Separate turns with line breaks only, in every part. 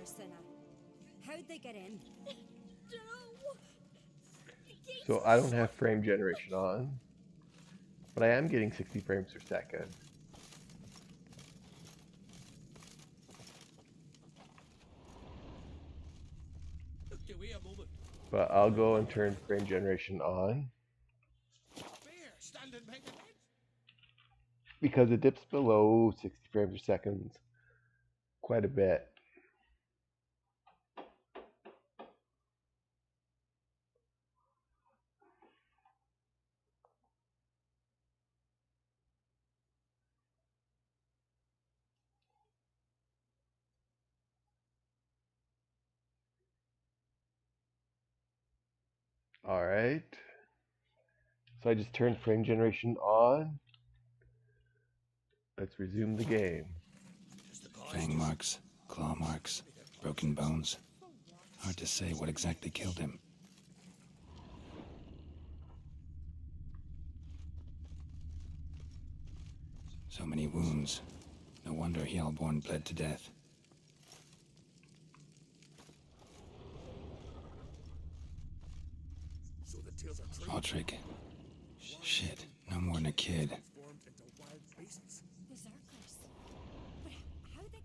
sinner. How'd they get in?
So I don't have frame generation on, but I am getting 60 frames per second.
Okay, wait a moment.
But I'll go and turn frame generation on
Bear standing behind the fence.
because it dips below 60 frames per second quite a bit. Alright. So I just turned frame generation on. Let's resume the game.
Fang marks, claw marks, broken bones. Hard to say what exactly killed him. So many wounds. No wonder Hellborn bled to death.
So the tails are trained.
Autrig. Shit, no more than a kid.
Transformed into wild beasts.
Berserkers. But how'd they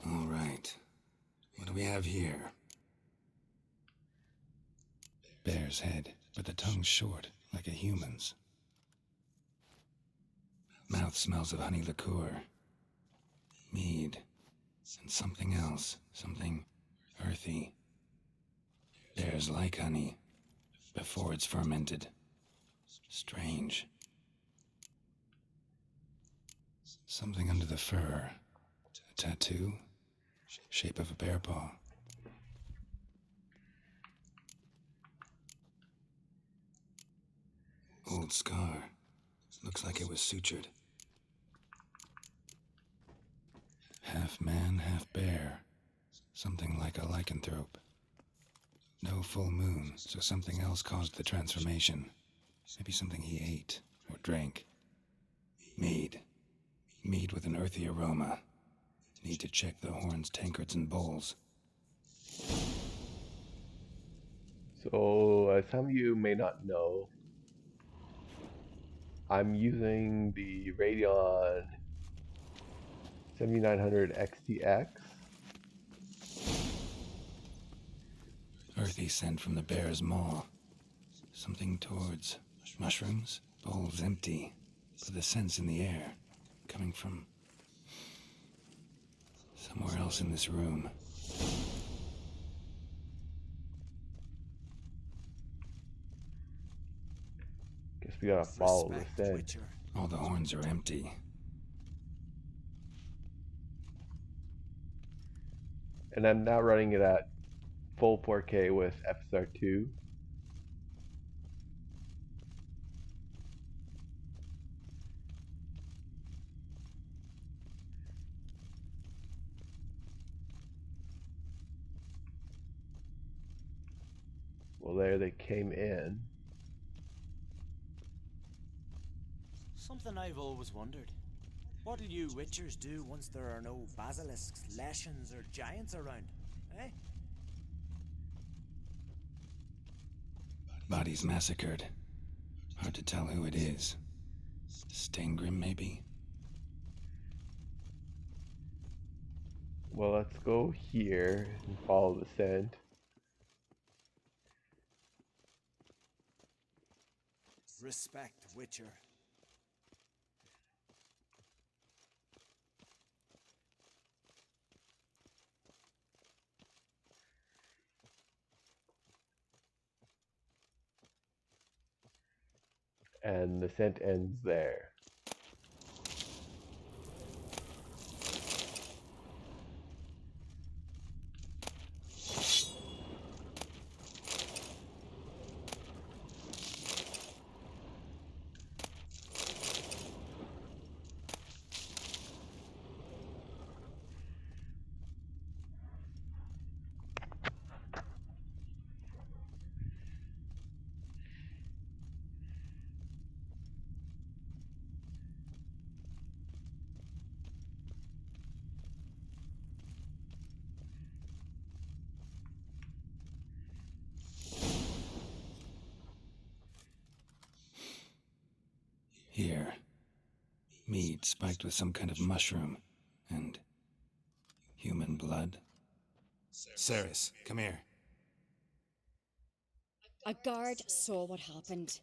come?
All right. What do we have here? Bear's head, but the tongue's short, like a human's. Mouth smells of honey liqueur. Mead. And something else. Something earthy. Bears like honey. Before it's fermented. Strange. Something under the fur. A tattoo? Shape of a bear paw. Old scar. Looks like it was sutured. Half man, half bear. Something like a lycanthrope. No full moon, so something else caused the transformation. Maybe something he ate or drank. Mead. Mead with an earthy aroma. Need to check the horns, tankards, and bowls.
So, as some of you may not know, I'm using the Radeon 7900 XTX.
Earthy scent from the bear's maw. Something towards mushrooms. Bowls empty, but the scent's in the air. Coming from somewhere else in this room.
Guess we gotta follow the
Respect,
scent.
Witcher.
All the horns are empty.
And I'm now running it at full 4K with FSR2. Well, there they came in.
Something I've always wondered. What'll you Witchers do once there are no basilisks, leshens, or giants around? Eh?
Bodies massacred. Hard to tell who it is. Stangrim, maybe?
Well, let's go here and follow the scent.
Respect, Witcher.
And the scent ends there.
Meat spiked with some kind of mushroom. And human blood. Ceres, come here.
A guard saw what happened.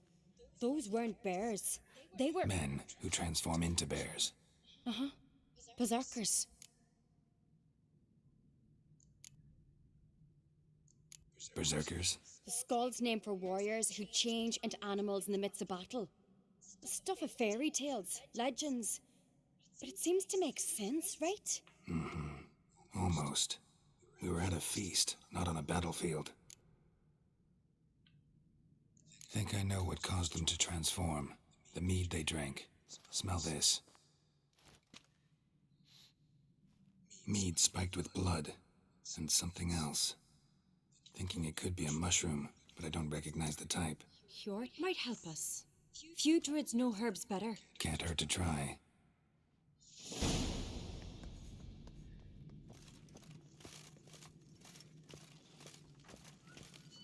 Those weren't bears. They were
Men who transform into bears.
berserkers.
Berserkers?
The skull's name for warriors who change into animals in the midst of battle. Stuff of fairy tales, legends. But it seems to make sense, right?
Almost. We were at a feast, not on a battlefield. Think I know what caused them to transform. The mead they drank. Smell this. Mead spiked with blood. And something else. Thinking it could be a mushroom, but I don't recognize the type.
Hjort might help us. Few druids know herbs better.
Can't hurt to try.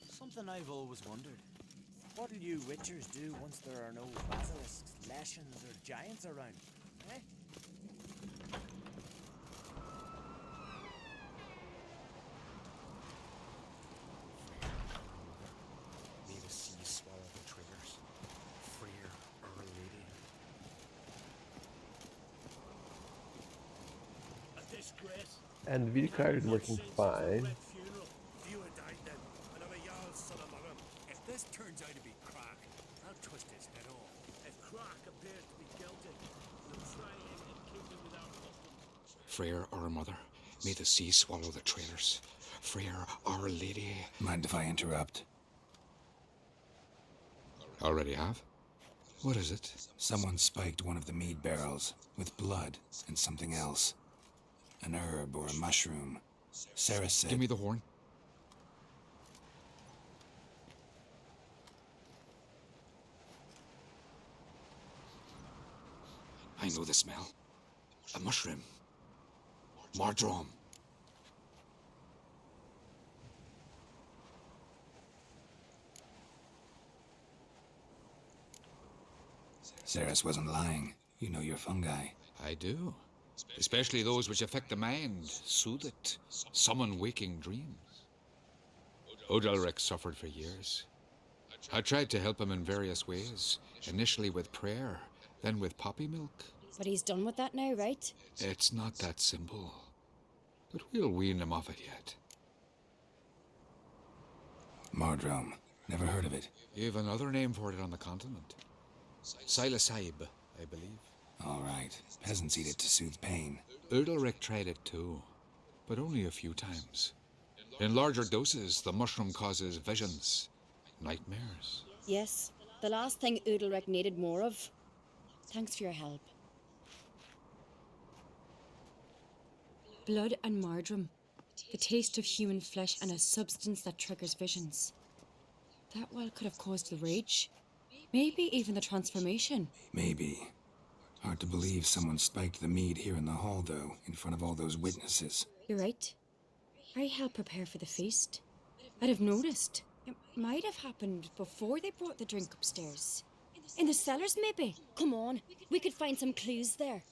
Something I've always wondered. What'll you witchers do once there are no basilisks, leshens, or giants around? Eh?
May the sea swallow the triggers. Freer, Our Lady. A disgrace.
And the video card is working fine.
If this turns out to be Crack, I'll twist his head off. If Crack appears to be guilty, we'll try and keep him with our custom.
Freyr, our mother, may the sea swallow the traitors. Freyr, our lady.
Mind if I interrupt?
Already have? What is it?
Someone spiked one of the mead barrels with blood and something else. An herb or a mushroom. Sarah said...
Give me the horn. I know the smell. A mushroom. Mardrom.
Ceres wasn't lying. You know your fungi.
I do. Especially those which affect the mind, soothe it, summon waking dreams. Odalric suffered for years. I tried to help him in various ways, initially with prayer, then with poppy milk.
But he's done with that now, right?
It's not that simple. But we'll wean him off it yet.
Mardrome. Never heard of it.
You have another name for it on the continent. Silasaib, I believe.
All right. Peasants eat it to soothe pain.
Udalric tried it too, but only a few times. In larger doses, the mushroom causes visions, nightmares.
Yes, the last thing Udalric needed more of. Thanks for your help. Blood and Mardrum. The taste of human flesh and a substance that triggers visions. That well could have caused the rage. Maybe even the transformation.
Maybe. Hard to believe someone spiked the mead here in the hall, though, in front of all those witnesses.
You're right. I helped prepare for the feast. I'd have noticed. It might have happened before they brought the drink upstairs. In the cellars, maybe. Come on, we could find some clues there.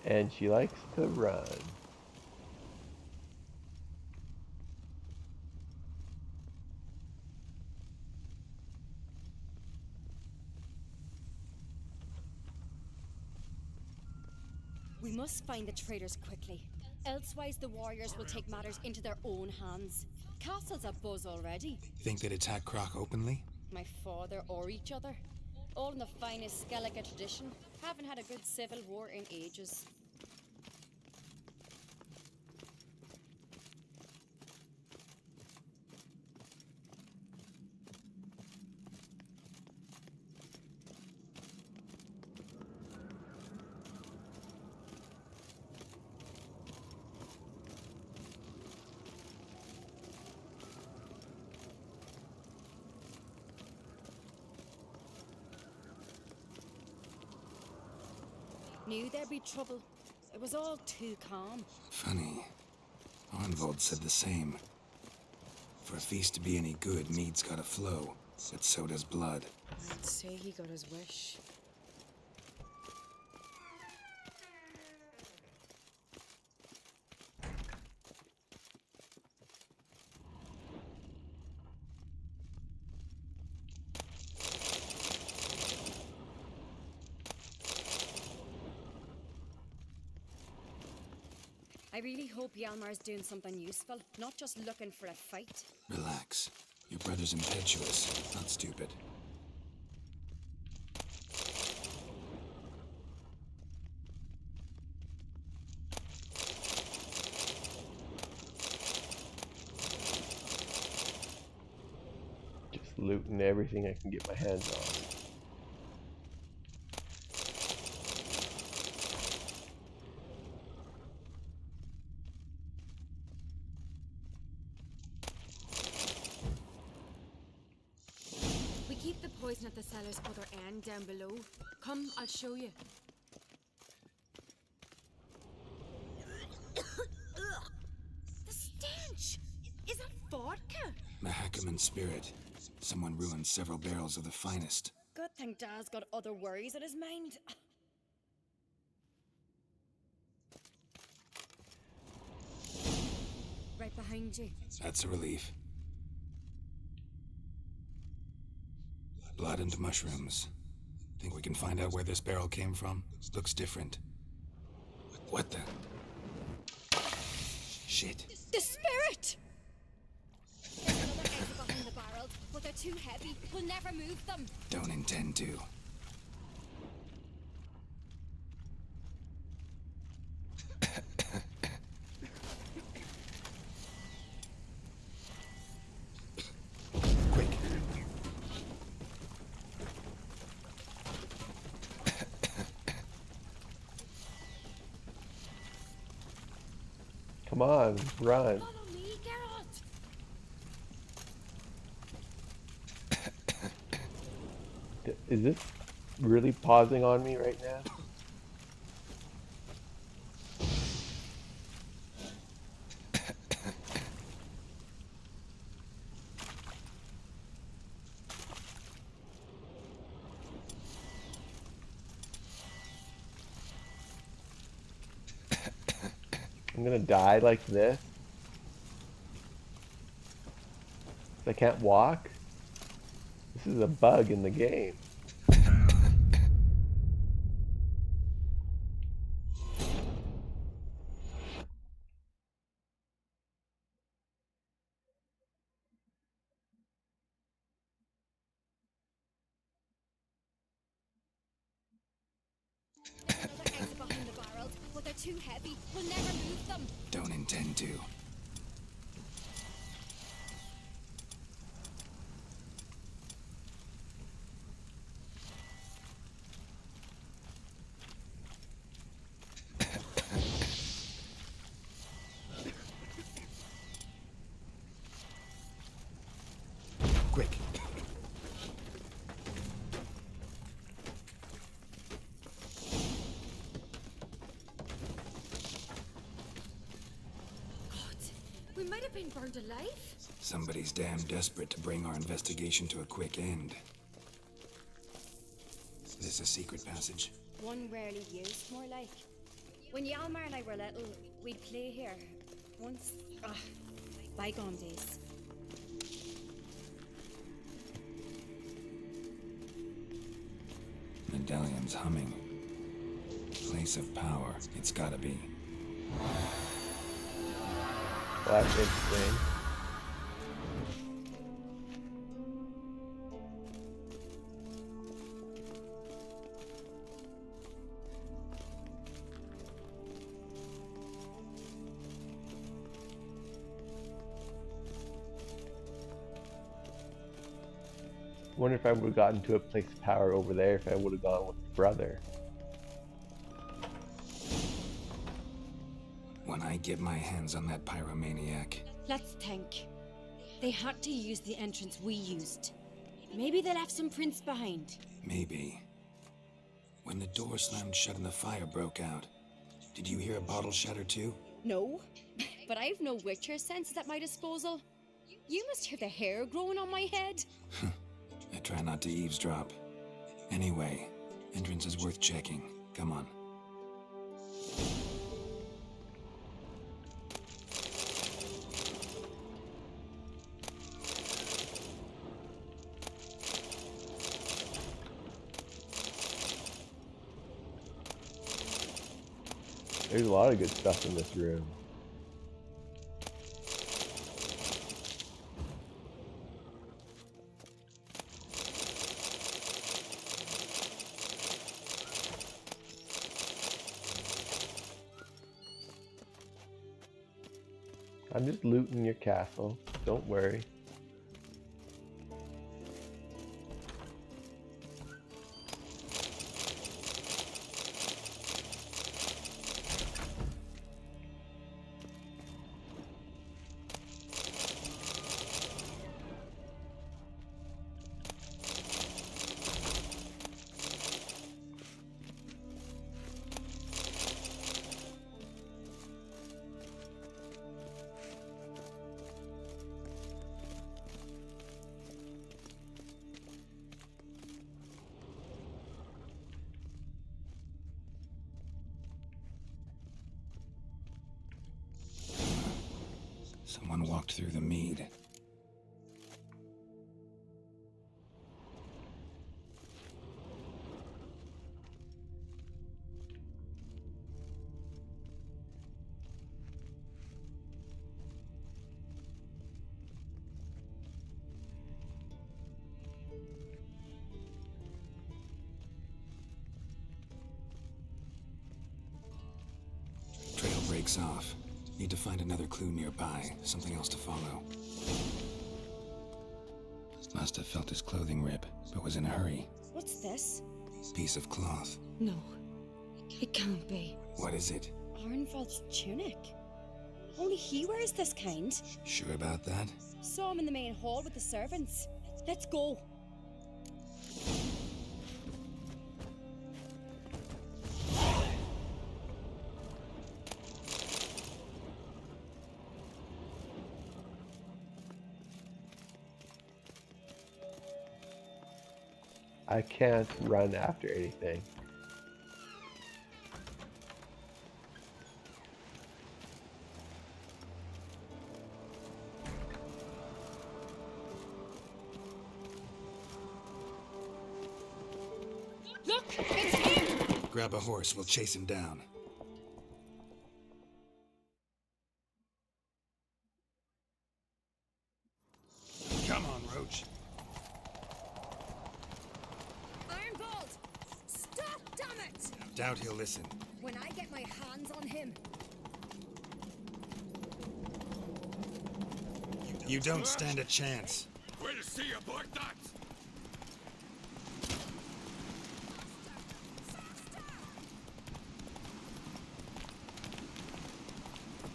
And she likes to run.
We must find the traitors quickly. Elsewise, the warriors will take matters into their own hands. Castle's abuzz already.
Think they'd attack Croc openly?
My father or each other. All in the finest Skellige tradition. Haven't had a good civil war in ages. Knew there'd be trouble. It was all too calm.
Funny. Arnvold said the same. For a feast to be any good, mead's gotta flow, but so does blood.
I'd say he got his wish. I really hope Yalmar's doing something useful, not just looking for a fight.
Relax. Your brother's impetuous, not stupid.
Just looting everything I can get my hands on.
We keep the poison at the cellar's other end down below. Come, I'll show you. The stench! Is that vodka?
Mahakaman spirit. Someone ruined several barrels of the finest.
Good thing Dad's got other worries on his mind. Right behind you.
That's a relief. Blood and mushrooms. Think we can find out where this barrel came from? Looks different. What the? Shit.
The spirit! There's another exit behind the barrels, but they're too heavy. We'll never move them.
Don't intend to. Quick.
Come on, run.
Follow me, Geralt!
Is this really pausing on me right now? I'm gonna die like this. I can't walk. This is a bug in the game.
There's another exit behind the barrels, but they're too heavy. We'll never move them.
Don't intend to. Quick.
God, we might have been burned alive.
Somebody's damn desperate to bring our investigation to a quick end. This a secret passage?
One rarely used, more like. When Yalmar and I were little, we'd play here. Once, bygone days.
Medallion's humming. Place of power. It's gotta be.
Well, that's interesting. Wonder if I would have gotten to a place of power over there if I would have gone with brother.
When I get my hands on that pyromaniac,
Let's think. They had to use the entrance we used. Maybe they left some prints behind.
maybe. When the door slammed shut and the fire broke out, did you hear a bottle shatter too?
No, but I've no Witcher senses at my disposal. You must hear the hair growing on my head.
I try not to eavesdrop. Anyway, entrance is worth checking. Come on.
There's a lot of good stuff in this room. I'm just looting your castle. Don't worry.
Someone walked through the mead. Trail breaks off. Need to find another clue nearby, something else to follow. Must have felt his clothing rip, but was in a hurry.
What's this?
Piece of cloth.
No, it can't be.
What is it?
Arnvald's tunic. Only he wears this kind.
Sure about that?
Saw him in the main hall with the servants. Let's go.
I can't run after anything.
Look, it's him!
Grab a horse, we'll chase him down. Come on, Roach.
Arnvald! Stop, damn it!
Doubt he'll listen.
When I get my hands on him.
You don't stand a chance.
Way to see about that!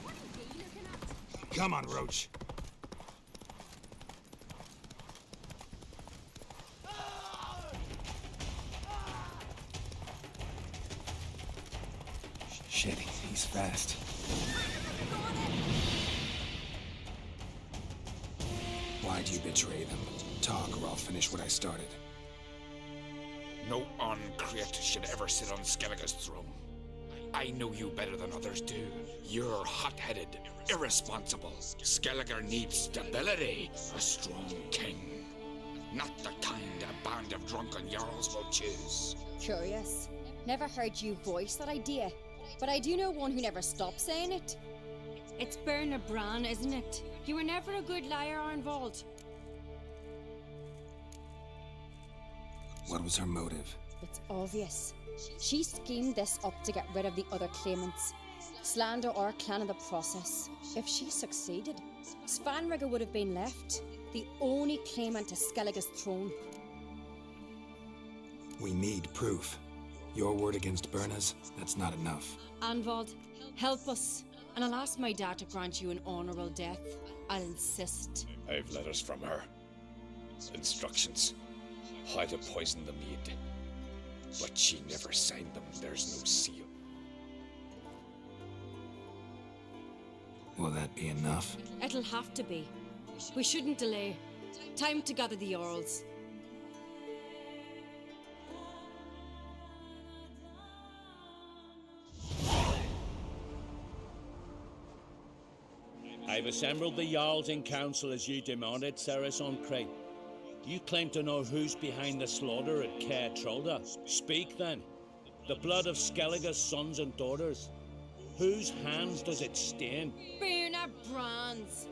What are you looking at?
Come on, Roach. Shit, he's fast. Why'd you betray them? Talk or I'll finish what I started.
No uncreate should ever sit on Skellige's throne. I know you better than others do. You're hot-headed, irresponsible. Skellige needs stability, a strong king. Not the kind a band of drunken jarls will choose.
Curious. Never heard you voice that idea, but I do know one who never stops saying it. It's Berna Bran, isn't it? You were never a good liar, Arnvald.
What was her motive?
It's obvious. She schemed this up to get rid of the other claimants. Slander our clan in the process. If she succeeded, Svanrigger would have been left, the only claimant to Skellige's throne.
We need proof. Your word against Berna's, that's not enough.
Arnvald, help us, and I'll ask my dad to grant you an honourable death. I'll insist.
I've letters from her. Instructions. How to poison the mead. But she never signed them. There's no seal.
Will that be enough?
It'll have to be. We shouldn't delay. Time to gather the Jarls.
I've assembled the Jarls in council as you demanded, Ceres on Crate. You claim to know who's behind the slaughter at Caer Trolda. Speak then. The blood of Skellige's sons and daughters. Whose hands does it stain?
Birna Brands.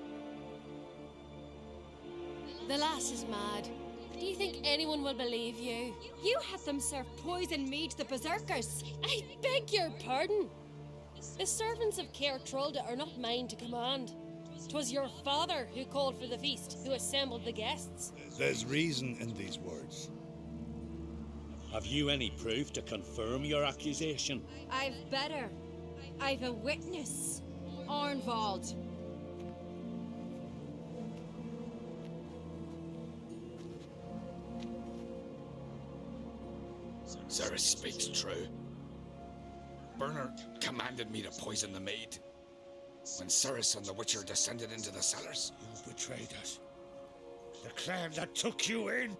The lass is mad. Do you think anyone will believe you?
You had them serve poison mead to the berserkers.
I beg your pardon. The servants of Caer Trolda are not mine to command. 'Twas your father who called for the feast, who assembled the guests.
There's reason in these words.
Have you any proof to confirm your accusation?
I've better. I've a witness. Arnvald.
Ceres speaks true. Bernard commanded me to poison the maid. When Ceres and the Witcher descended into the cellars.
You betrayed us. The clan that took you in.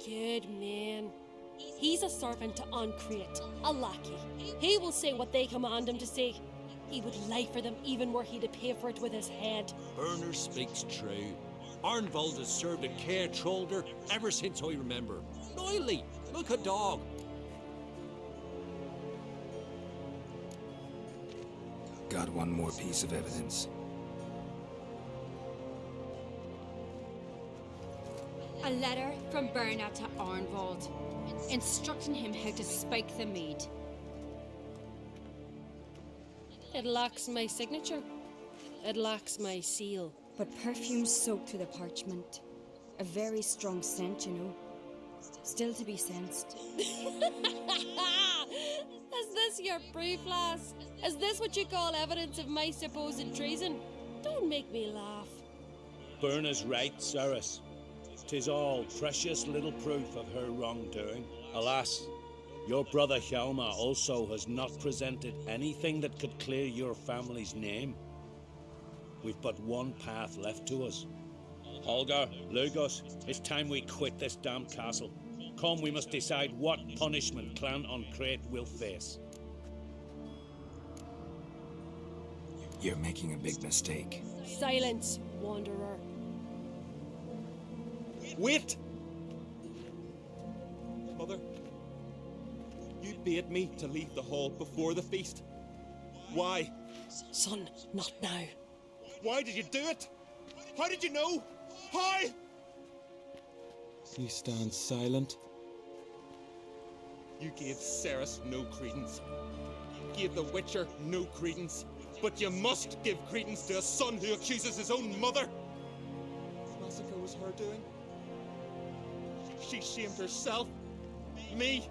Good man. He's a servant to Ancrete, a lackey. He will say what they command him to say. He would lie for them even were he to pay for it with his head.
Bernard speaks true. Arnvald has served at Caer Trolder ever since I remember. Noily, like a dog.
Got one more piece of evidence.
A letter from Birna to Arnvald, instructing him how to spike the mead.
It lacks my signature. It lacks my seal.
But perfume soaked through the parchment. A very strong scent, you know. Still to be sensed.
Is this your proof, lass? Is this what you call evidence of my supposed treason? Don't make me laugh.
Berna's right, Ceres. 'Tis all precious little proof of her wrongdoing. Alas, your brother Hjalmar also has not presented anything that could clear your family's name. We've but one path left to us. Holger, Lugos, it's time we quit this damn castle. Come, we must decide what punishment Clan Ancrete will face.
You're making a big mistake.
Silence, wanderer.
Wait! Mother, you bade me to leave the hall before the feast. Why?
Son, not now.
Why did you do it? How did you know? How? You stand silent. You gave Ceres no credence. You gave the Witcher no credence. But you must give credence to a son who accuses his own mother. This massacre was her doing. She shamed herself, me,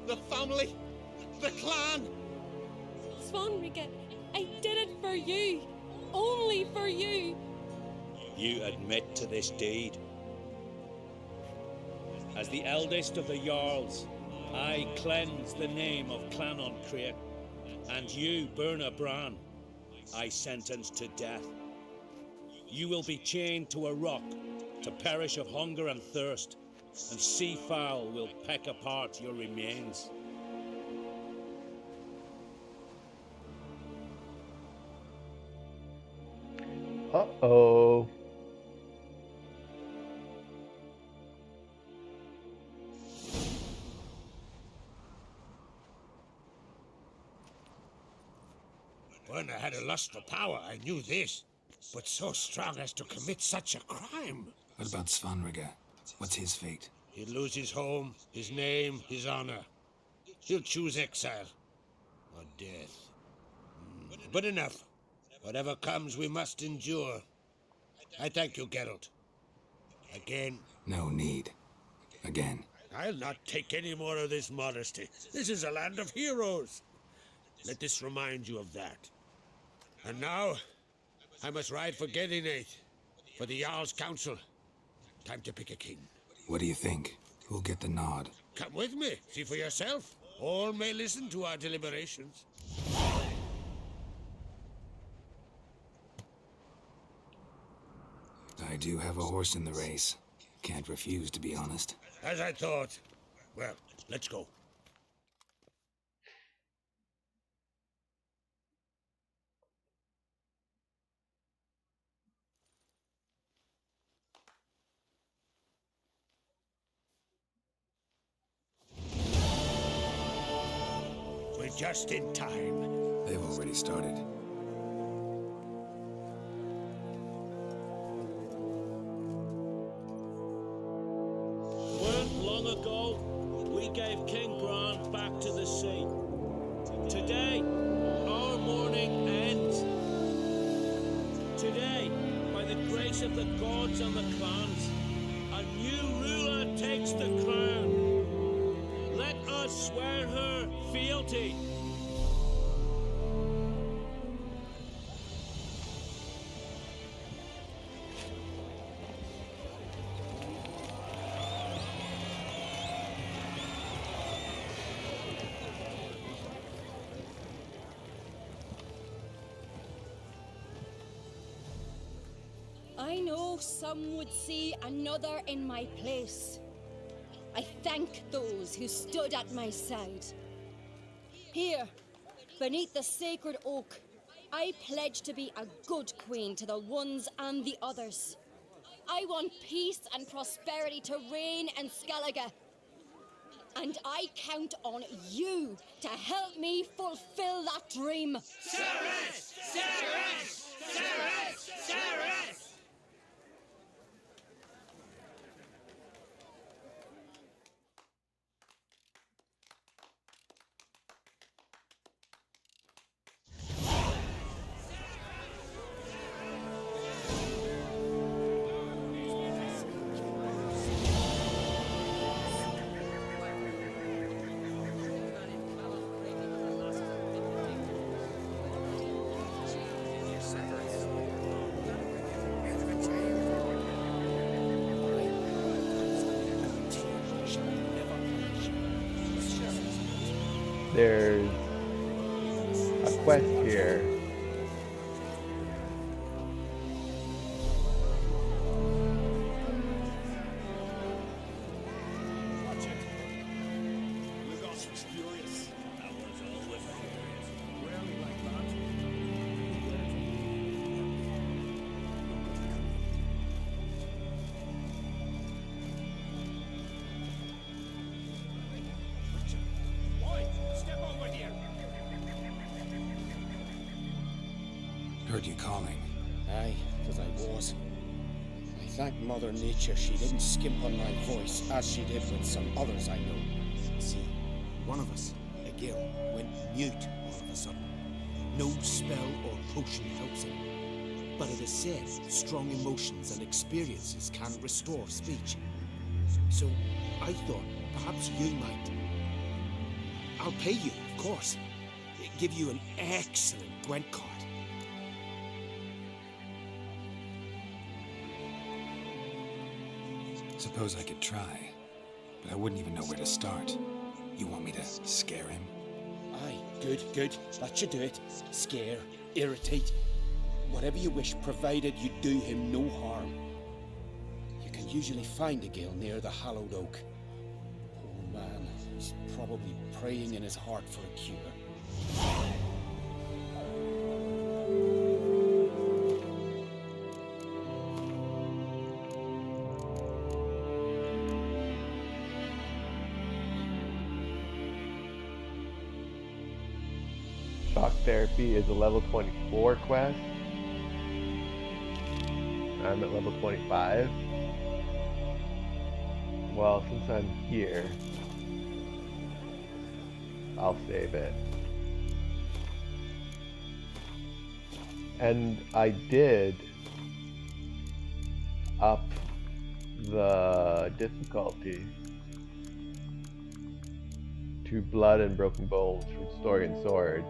the family, the clan.
Svanrika, I did it for you. Only for you.
You admit to this deed. As the eldest of the Jarls, I cleanse the name of Clan Ancrete, and you, Birna Bran, I sentence to death. You will be chained to a rock to perish of hunger and thirst, and sea fowl will peck apart your remains.
Uh-oh.
When I had a lust for power, I knew this, but so strong as to commit such a crime.
What about Svanrika? What's his fate?
He'll lose his home, his name, his honor. He'll choose exile or death. But enough. Whatever comes, we must endure. I thank you, Geralt. Again.
No need. Again.
I'll not take any more of this modesty. This is a land of heroes. Let this remind you of that. And now, I must ride for Gedinate, for the Jarl's Council. Time to pick a king.
What do you think? Who'll get the nod?
Come with me, see for yourself. All may listen to our deliberations.
I I do have a horse in the race. Can't refuse, to be honest.
As I thought. Well, let's go. We're just in time.
They've already started.
Weren't long ago, we gave King Bran back to the sea. Today, our mourning ends. Today, by the grace of the gods and the clans, a new ruler takes the crown. Let us swear her fealty.
I know some would see another in my place. I thank those who stood at my side. Here, beneath the sacred oak, I pledge to be a good queen to the ones and the others. I want peace and prosperity to reign in Skellige. And I count on you to help me fulfill that dream.
Ceres! Ceres! Ceres! Ceres!
There's a quest here.
Watch it. Lugos was furious. That was always furious. Rarely like that. Boy, step over here.
Heard you calling.
Aye, because I was. I thank Mother Nature she didn't skimp on my voice as she did with some others I know.
See, one of us, a gill, went mute all of a sudden. No spell or potion helps him. But it is said strong emotions and experiences can restore speech. So I thought perhaps you might. I'll pay you, of course. Give you an excellent Gwent card.
Suppose I could try, but I wouldn't even know where to start. You want me to scare him?
Aye, good, good. That should do it. Scare, irritate. Whatever you wish, provided you do him no harm. You can usually find a gill near the hallowed oak. Poor man, he's probably praying in his heart for a cure.
Shock therapy is a level 24 quest. I'm at level 25. Well, since I'm here, I'll save it. And I did up the difficulty to Blood and Broken Bones from Story and Sword.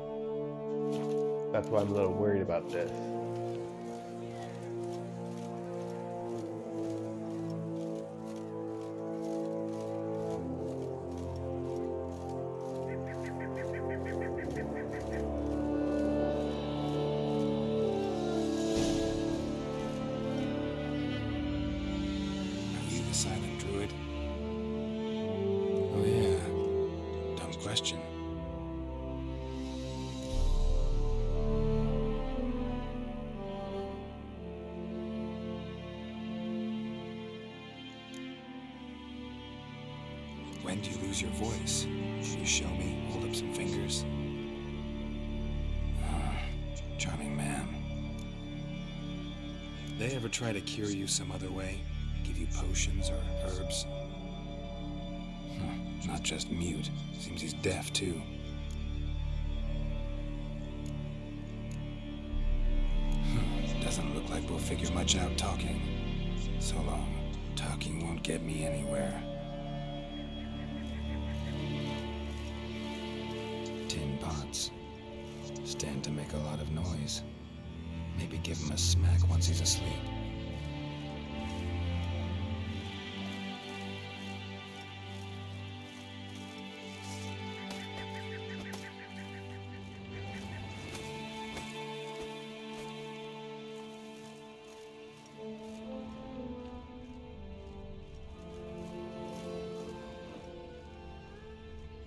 That's why I'm a little worried about this.
do you lose your voice? Can you show me? Hold up some fingers. Charming man. They ever try to cure you some other way? Give you potions or herbs? Not just mute. Seems he's deaf, too. Doesn't look like we'll figure much out talking. So long. Talking won't get me anywhere. Tin pots. Stand to make a lot of noise. Maybe give him a smack once he's asleep.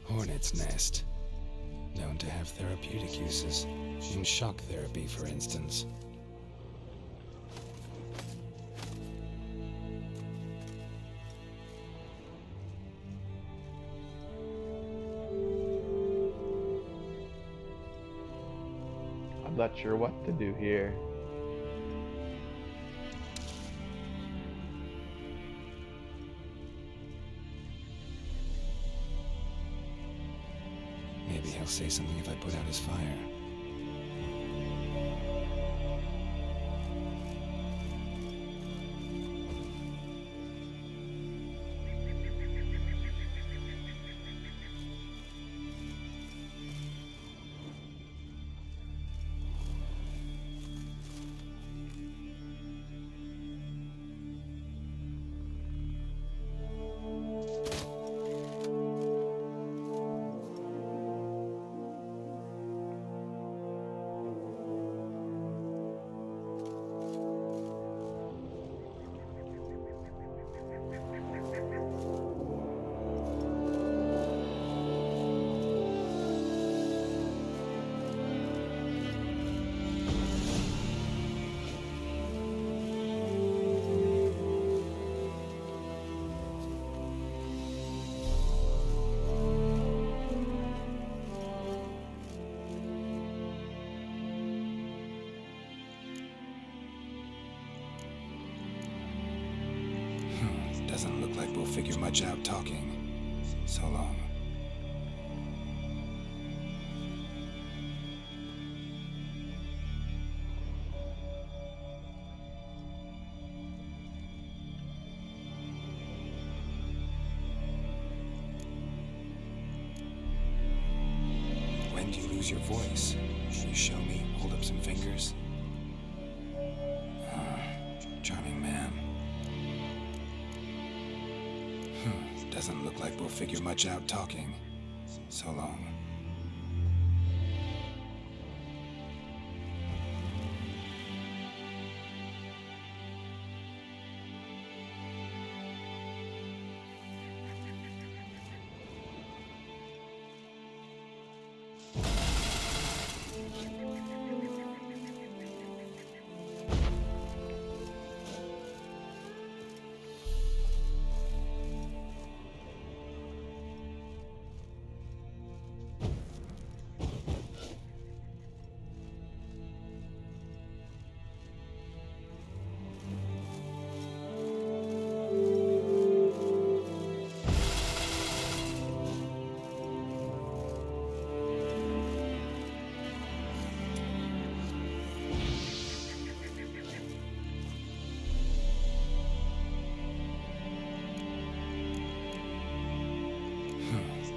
Hornet's nest. Known to have therapeutic uses. In shock therapy, for instance.
I'm not sure what to do here.
Maybe he'll say something if I put out his fire. Doesn't look like we'll figure much out talking. So long. When do you lose your voice? Can you show me? Hold up some fingers. Charming man. Doesn't look like we'll figure much out talking. So long.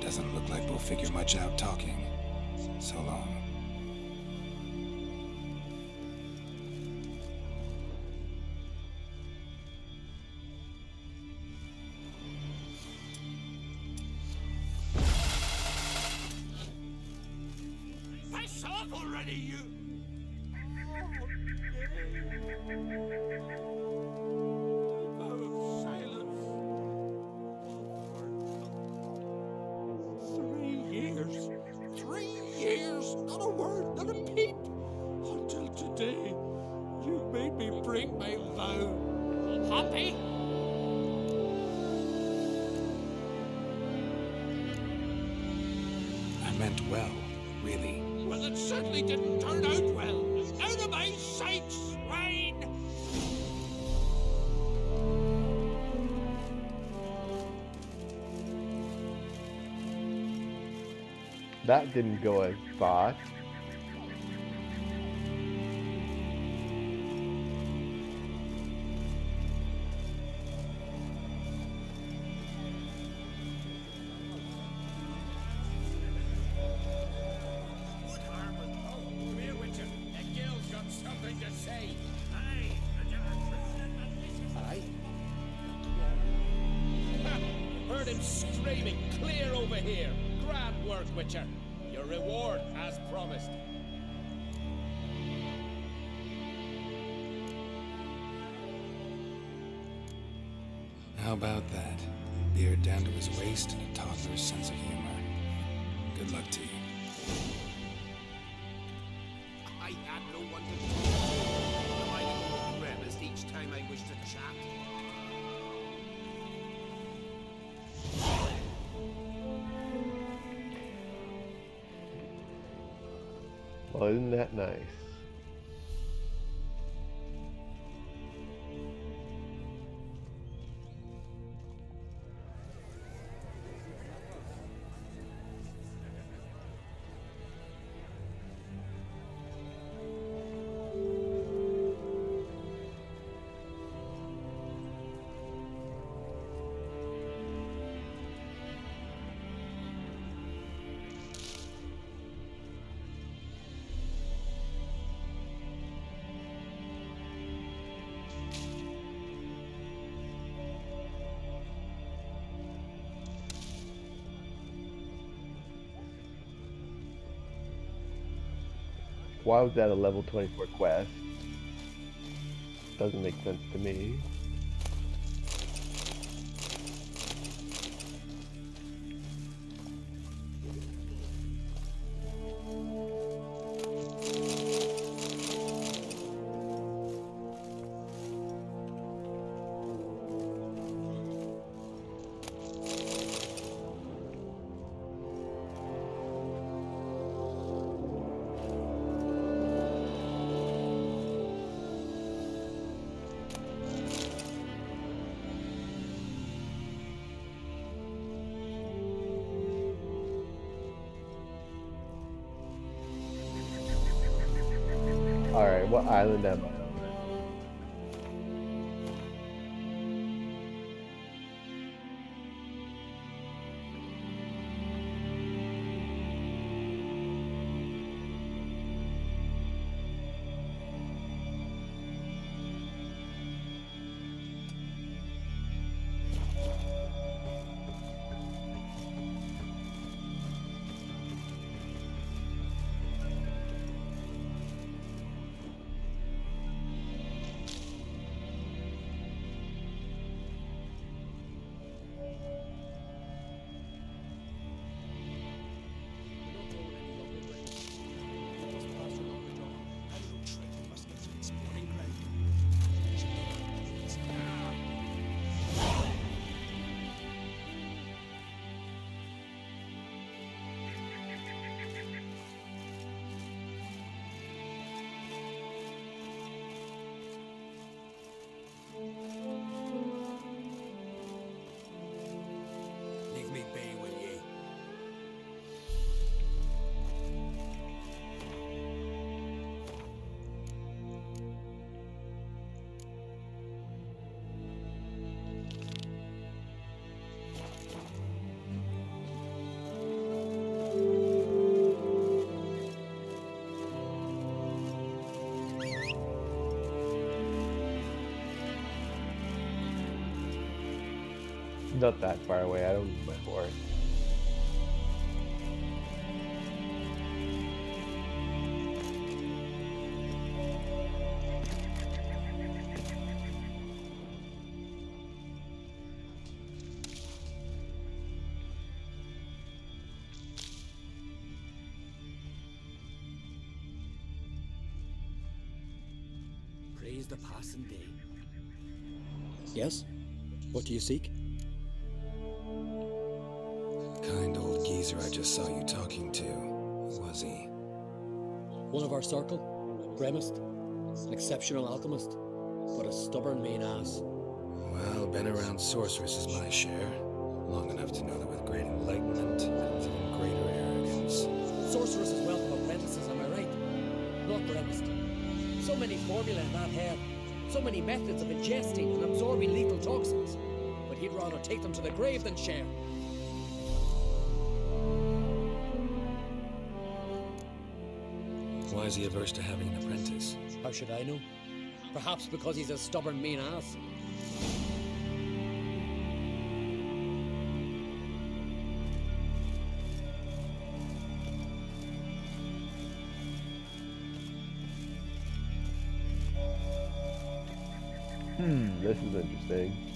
Doesn't look like we'll figure much out talking. So long.
Piss off already, you! Oh, silence. 3 years. 3 years. Not a word, not a peep. Until today, you made me break my vow. Happy?
meant well, really.
Well, it certainly didn't turn out well. Out of my sight, swine!
That didn't go as thought.
Come here, Witcher. That girl's got something to say. Aye? Ha! Heard him screaming. Clear over here. Grand work, Witcher. Your reward as promised.
How about that? Beard down to his waist and a toddler's sense of humor. Good luck to you.
I had no one to talk to. Am I the grimaced each time I wish to chat?
Well, isn't that nice? Why was that a level 24 quest? Doesn't make sense to me. Alright, what island am I on?
Leave me be, will ye?
Not that far away, I don't need my horse.
Praise the passing day. Yes? What do you seek?
Kind old geezer advisor I just saw you talking to, who was he?
One of our circle, Bremist, an exceptional alchemist, but a stubborn mean ass.
Well, been around sorceresses my share. Long enough to know that with great enlightenment comes even greater arrogance.
Sorceresses welcome apprentices, am I right? Not Bremist. So many formulae in that hair, so many methods of ingesting and absorbing lethal toxins. But he'd rather take them to the grave than share.
Why is he averse to having an apprentice?
How should I know? Perhaps because he's a stubborn mean ass.
This is interesting.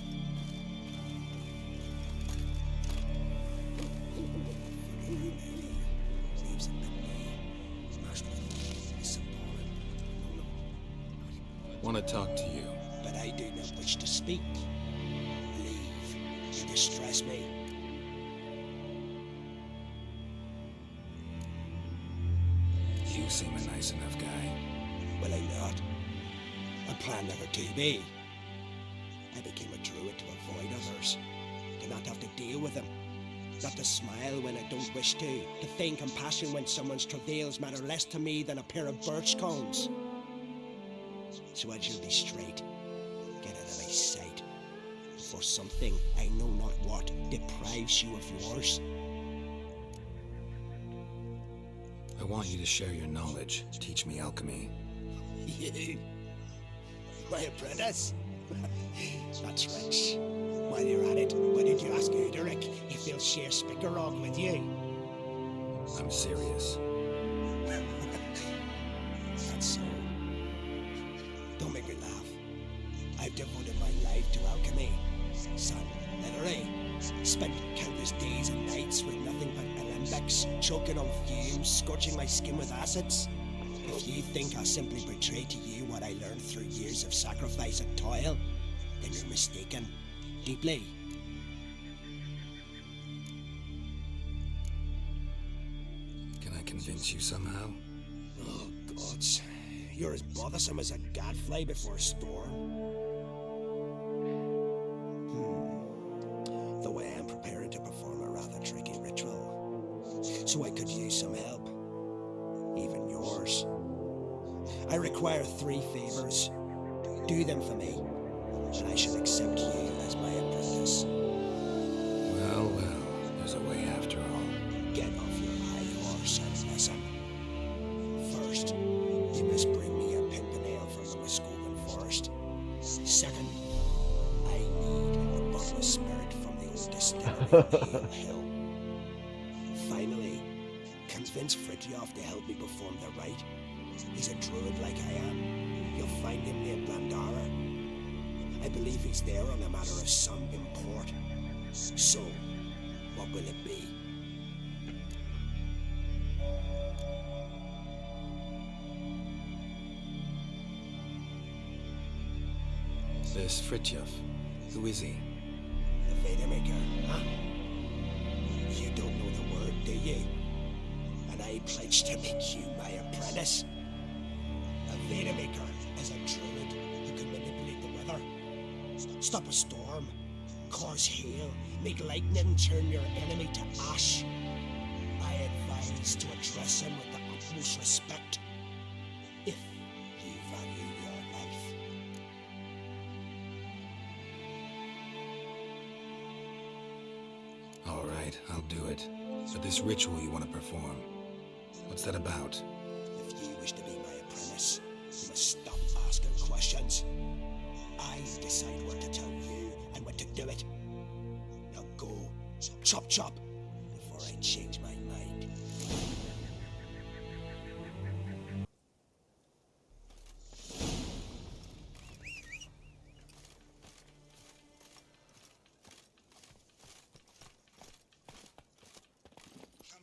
Want to talk to you.
But I do not wish to speak. Leave. You distress me.
You seem a nice enough guy.
Well, I'm not. I plan never to be. I became a druid to avoid others, to not have to deal with them, not to smile when I don't wish to feign compassion when someone's travails matter less to me than a pair of birch cones. So as you'll be straight, get out of my sight, before something, I know not what, deprives you of yours.
I want you to share your knowledge. Teach me alchemy.
You? My apprentice? That's rich. While you're at it, why did you ask Uderic if he'll share Spickerog with you?
I'm serious.
That's so. Don't make me laugh. I've devoted my life to alchemy. Son, literally. Spent countless days and nights with nothing but alembics, choking on fumes, scorching my skin with acids. If you think I'll simply betray to you what I learned through years of sacrifice and toil, then you're mistaken. Deeply.
Can I convince you somehow?
Oh, gods. You're as bothersome as a gadfly before a storm. Though I am preparing to perform a rather tricky ritual, so I could use some help. Even yours. I require 3 favors. Do them for me, and I shall accept you as my apprentice.
Well, there's a way after all.
Get off your high horse and listen. First, you must bring me a pimpernel from the Muscovan forest. Second, I need a bottle of spirit from the old distillery on Hale Hill. Finally, convince Fridtjof to help me perform the rite. He's a druid like I am. You'll find him near Blandara. I believe he's there on a matter of some import. So, what will it be?
This Fridtjof, who is he?
The Vedemaker, huh? You don't know the word, do you? And I pledge to make you my apprentice. A Vedemaker is a druid who can manipulate the weather, stop a storm, cause hail, make lightning turn your enemy to ash. I advise to address him with the utmost respect, if you value your life.
All right, I'll do it. But this ritual you want to perform, what's that about?
If you wish to be my apprentice, you must stop asking questions. I decide what to tell you and when to do it. Now go, chop chop, before I change my mind.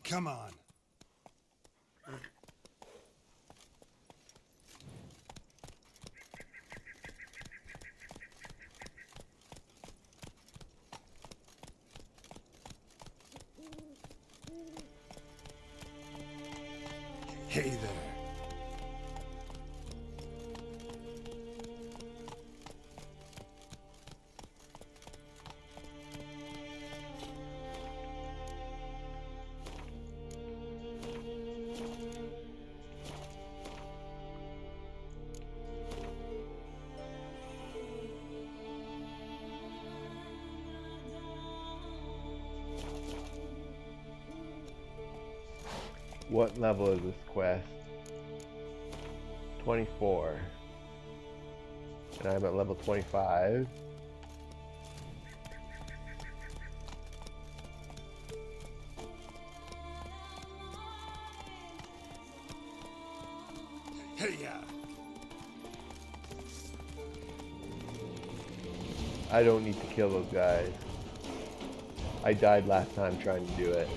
Come on. Hey there.
What level is this quest? 24. And I'm at level 25.
Hey ya.
I don't need to kill those guys. I died last time trying to do it.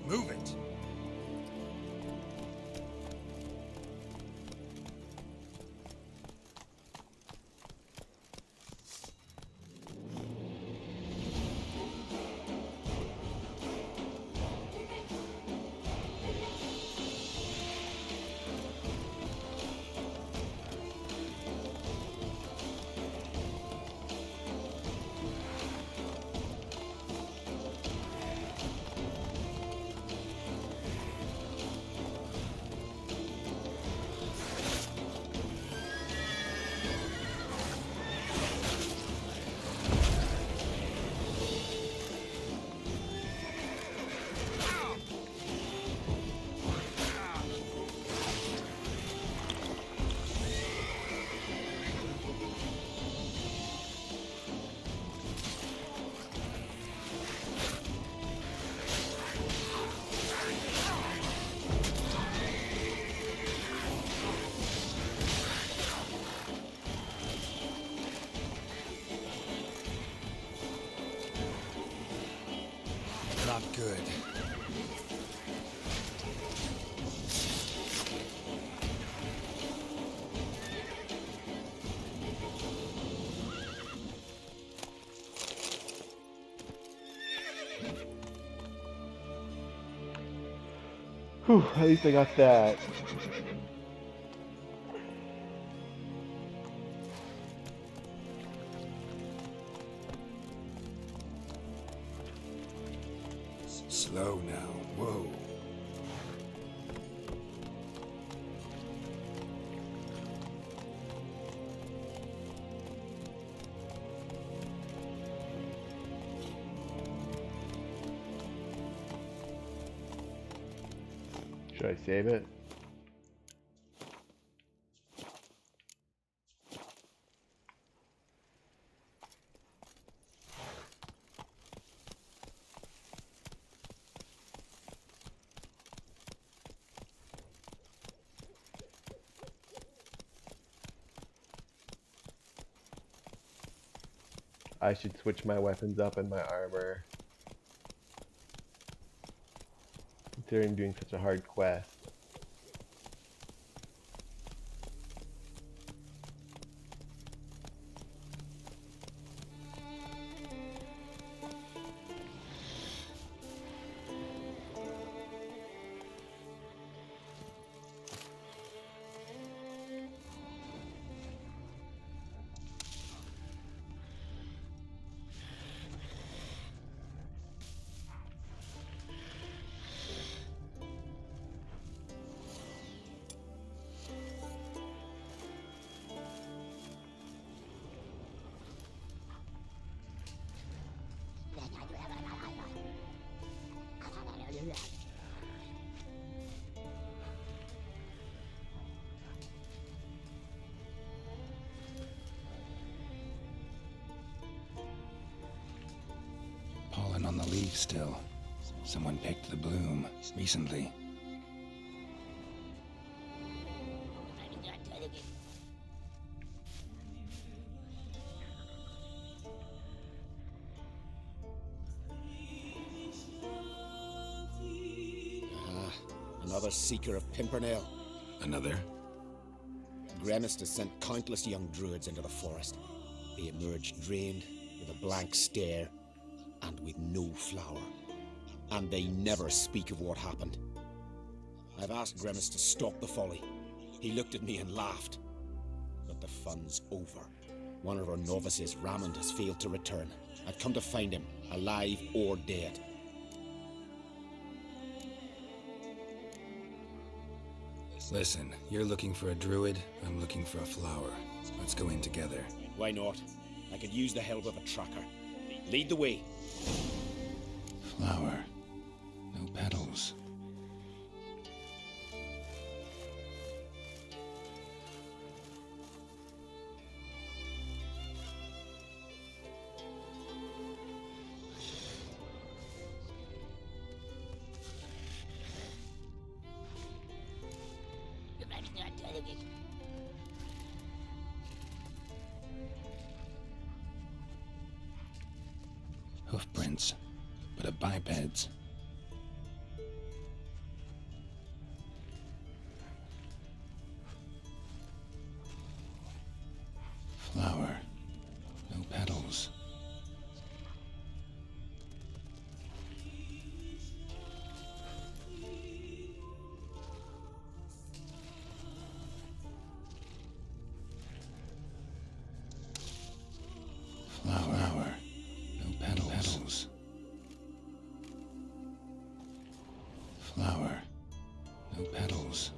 Move it. Not good.
Whew, at least I got that.
Slow now. Whoa.
Should I save it? I should switch my weapons up and my armor. Considering doing such a hard quest.
the leaves still. Someone picked the bloom recently.
Another seeker of Pimpernel.
Another?
Gremist has sent countless young druids into the forest. They emerge drained, with a blank stare, and with no flower. And they never speak of what happened. I've asked Gremist to stop the folly. He looked at me and laughed. But the fun's over. One of our novices, Ramond, has failed to return. I've come to find him, alive or dead.
Listen, you're looking for a druid, I'm looking for a flower. Let's go in together.
Why not? I could use the help of a tracker. Lead the way.
Flower. No petals. Hoofprints, but a biped's. Flower. No petals. Flower. No petals. Flower. No petals.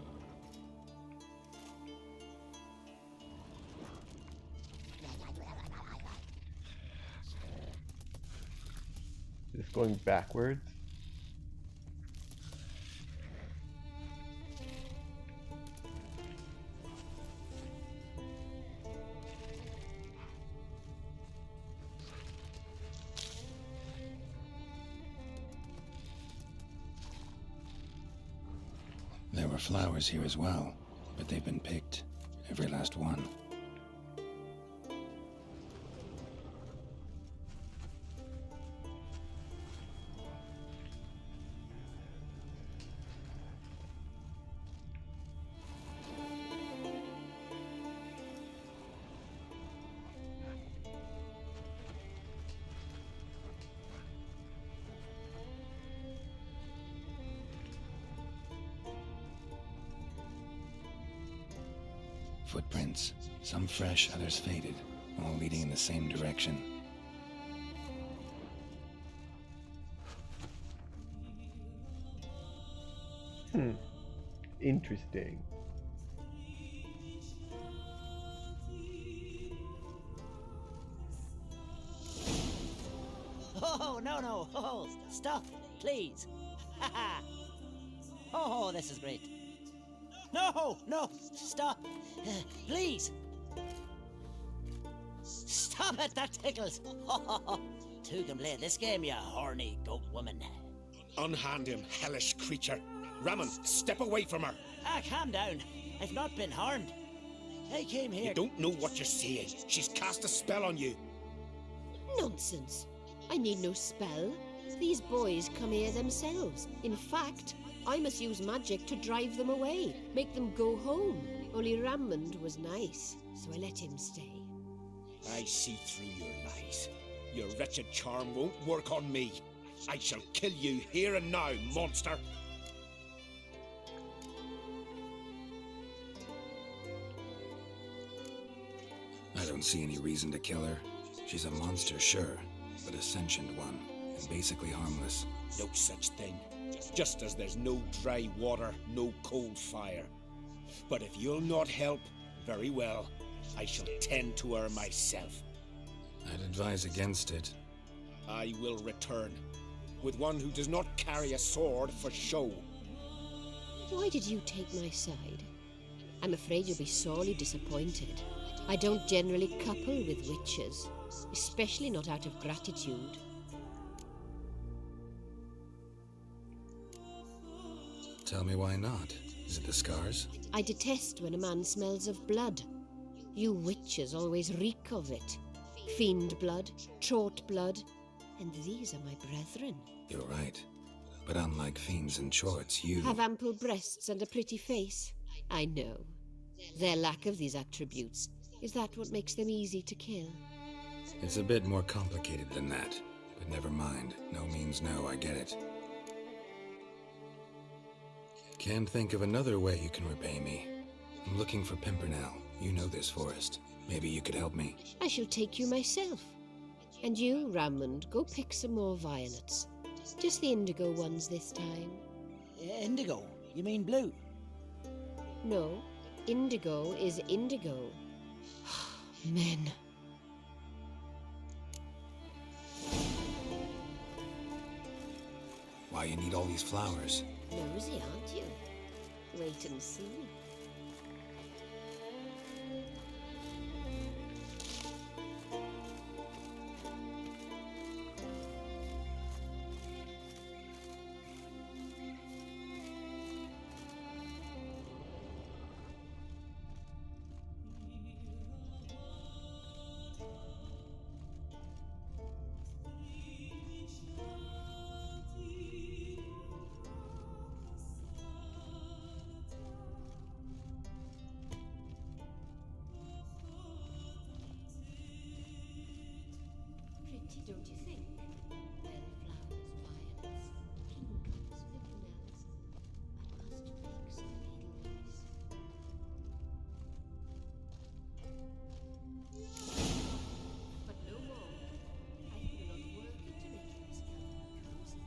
Is this going backwards?
There were flowers here as well, but they've been picked. Every last one. Footprints, some fresh, others faded, all leading in the same direction.
Interesting.
Oh, no. Oh, stop, please. Oh, this is great. No, stop. Please. Stop it, that tickles. Two can play this game, you horny goat woman.
Unhand him, hellish creature. Ramond, step away from her.
Calm down. I've not been harmed. I came here...
You don't know what you're saying. She's cast a spell on you.
Nonsense. I need no spell. These boys come here themselves. In fact, I must use magic to drive them away, make them go home. Only Ramond was nice, so I let him stay.
I see through your lies. Your wretched charm won't work on me. I shall kill you here and now, monster.
I don't see any reason to kill her. She's a monster, sure, but a sentient one, and basically harmless.
No such thing. Just as there's no dry water, no cold fire. But if you'll not help, very well. I shall tend to her myself.
I'd advise against it.
I will return, with one who does not carry a sword for show.
Why did you take my side? I'm afraid you'll be sorely disappointed. I don't generally couple with witches, especially not out of gratitude.
Tell me why not. Is it the scars?
I detest when a man smells of blood. You witches always reek of it. Fiend blood, trot blood, and these are my brethren.
You're right. But unlike fiends and chorts, you...
Have ample breasts and a pretty face. I know. Their lack of these attributes, is that what makes them easy to kill?
It's a bit more complicated than that. But never mind. No means no, I get it. Can't think of another way you can repay me. I'm looking for Pimpernel. You know this forest. Maybe you could help me.
I shall take you myself. And you, Rammond, go pick some more violets. Just the indigo ones this time.
Indigo? You mean blue?
No, indigo is indigo. Men.
Why you need all these flowers?
Nosy, aren't you? Wait and see. Don't you think? Bellflowers, violets, kingcups, pimpernels. I must make some needles. But no more. I put a lot of work into making this garden cozy.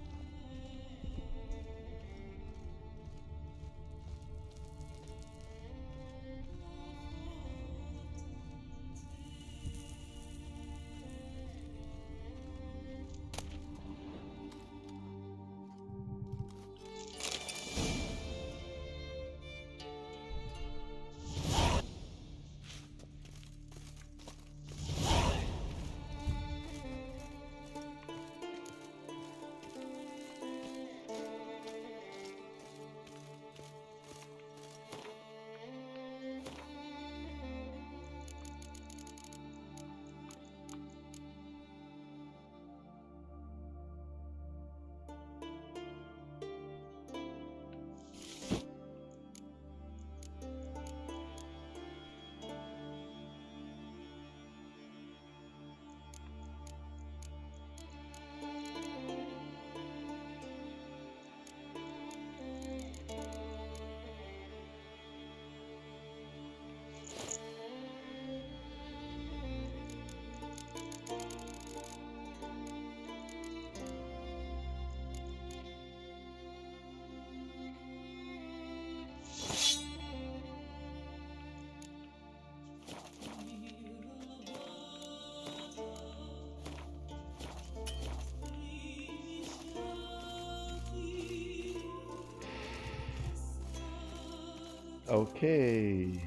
Okay.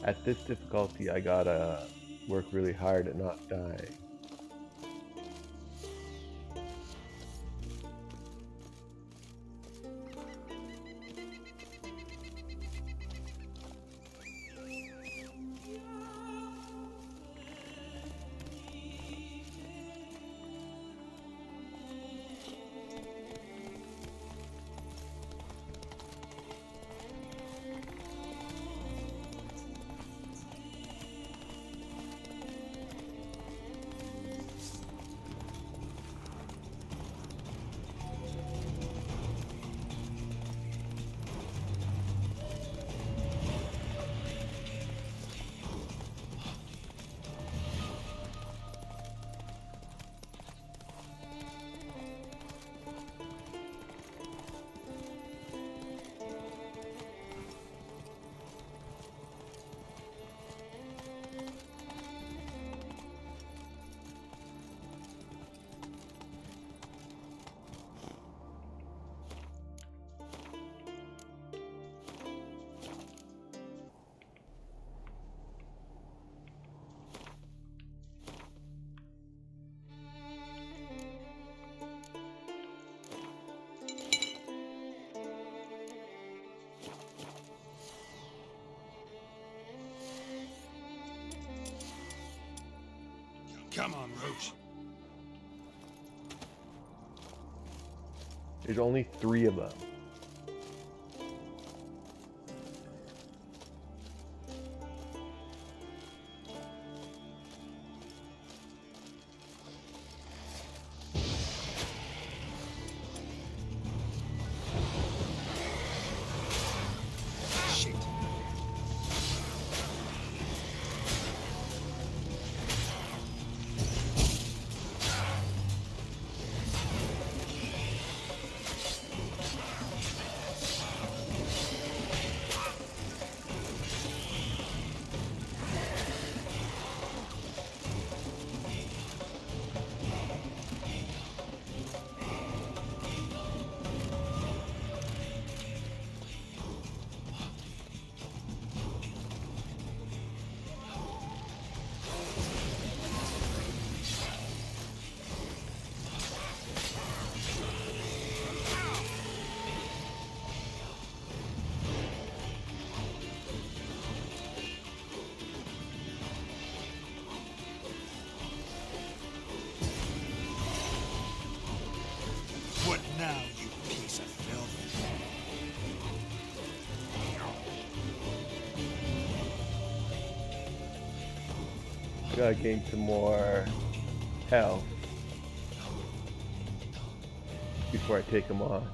At this difficulty, I gotta work really hard at not dying.
Come on, Roach.
There's only 3 of them.
Shit. What now, you piece of filth?
I gotta gain some more health before I take them on.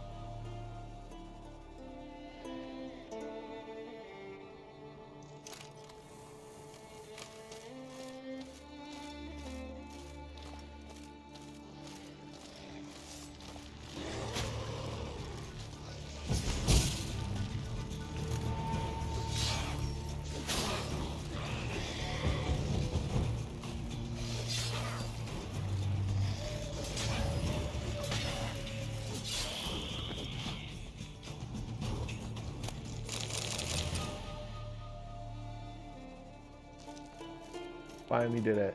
Finally did it.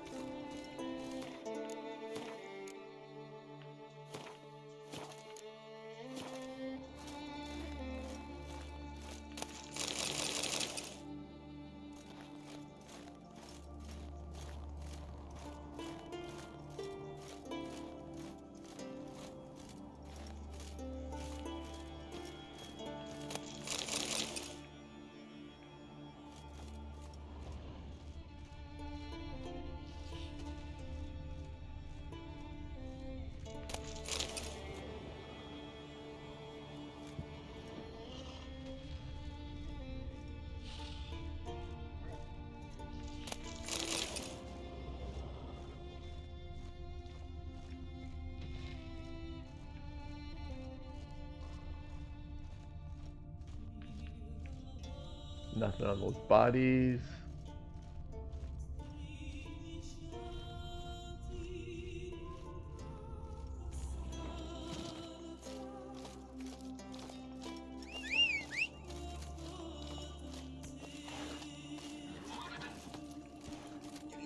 Nothing on those bodies.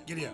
Giddy up.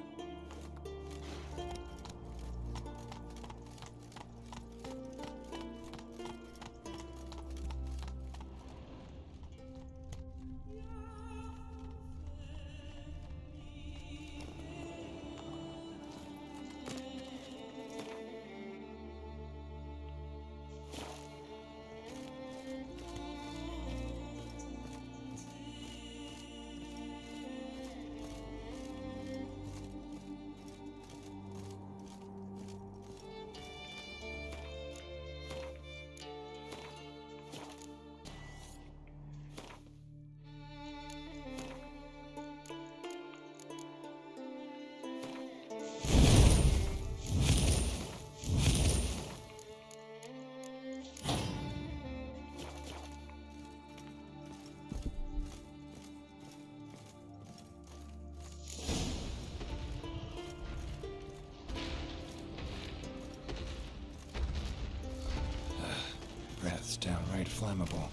Breath's downright flammable.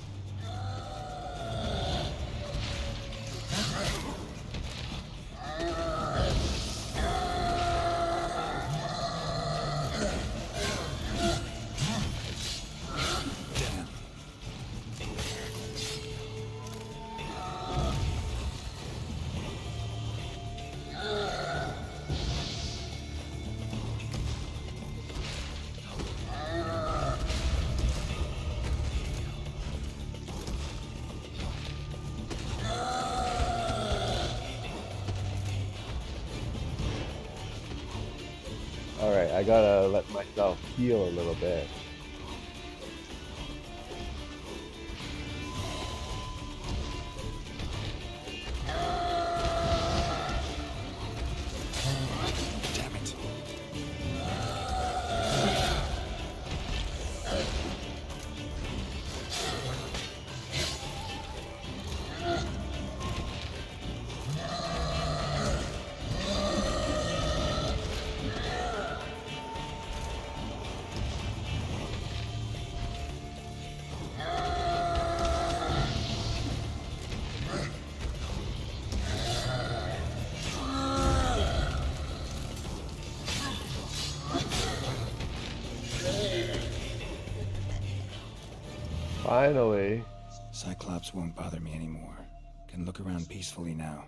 Alright, I gotta let myself heal a little bit.
Damn it.
Finally.
Cyclops won't bother me anymore. Can look around peacefully now.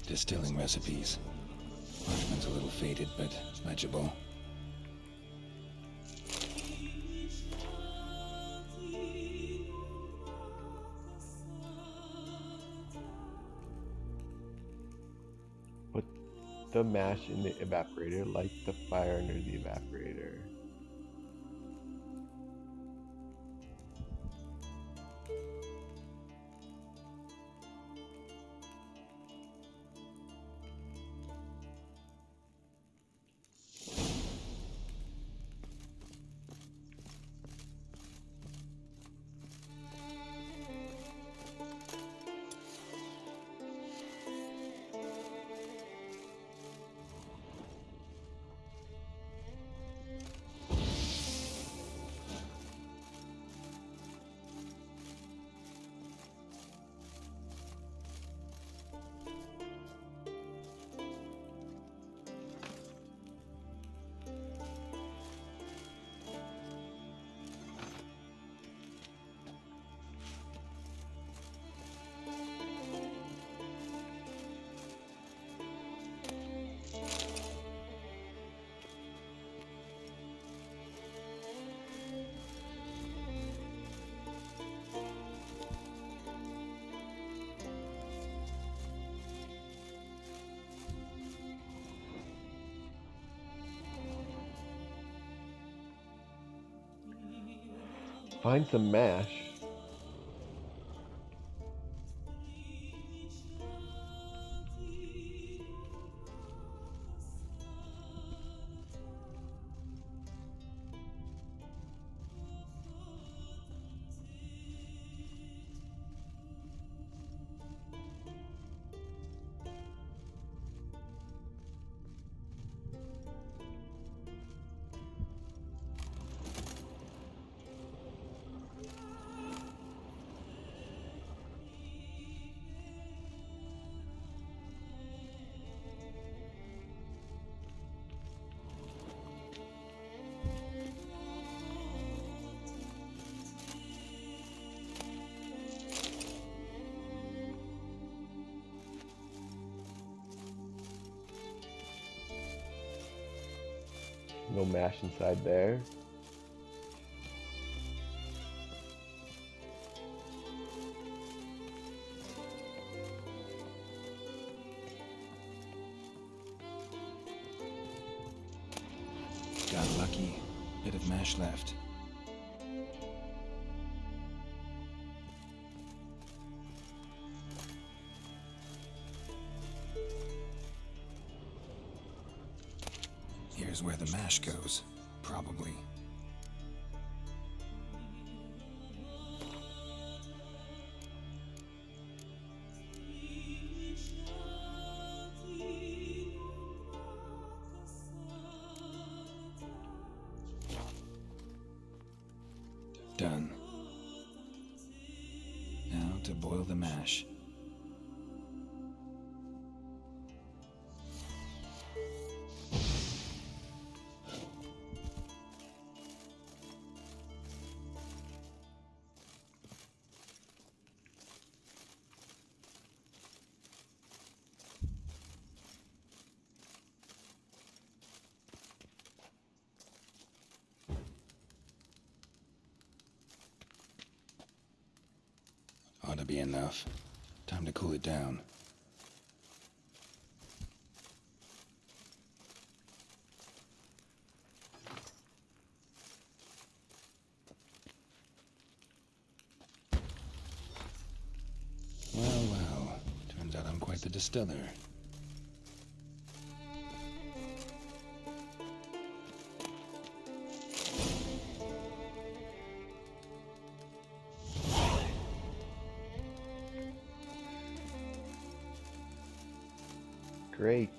Distilling recipes. Parchment's a little faded, but legible.
Put the mash in the evaporator, light the fire under the evaporator. Find some mash. No mash inside there.
Got lucky. Bit of mash left. Here's where the mash goes. Probably. Done. Now to boil the mash. Ought to be enough. Time to cool it down. Well, well. Turns out I'm quite the distiller.
Great.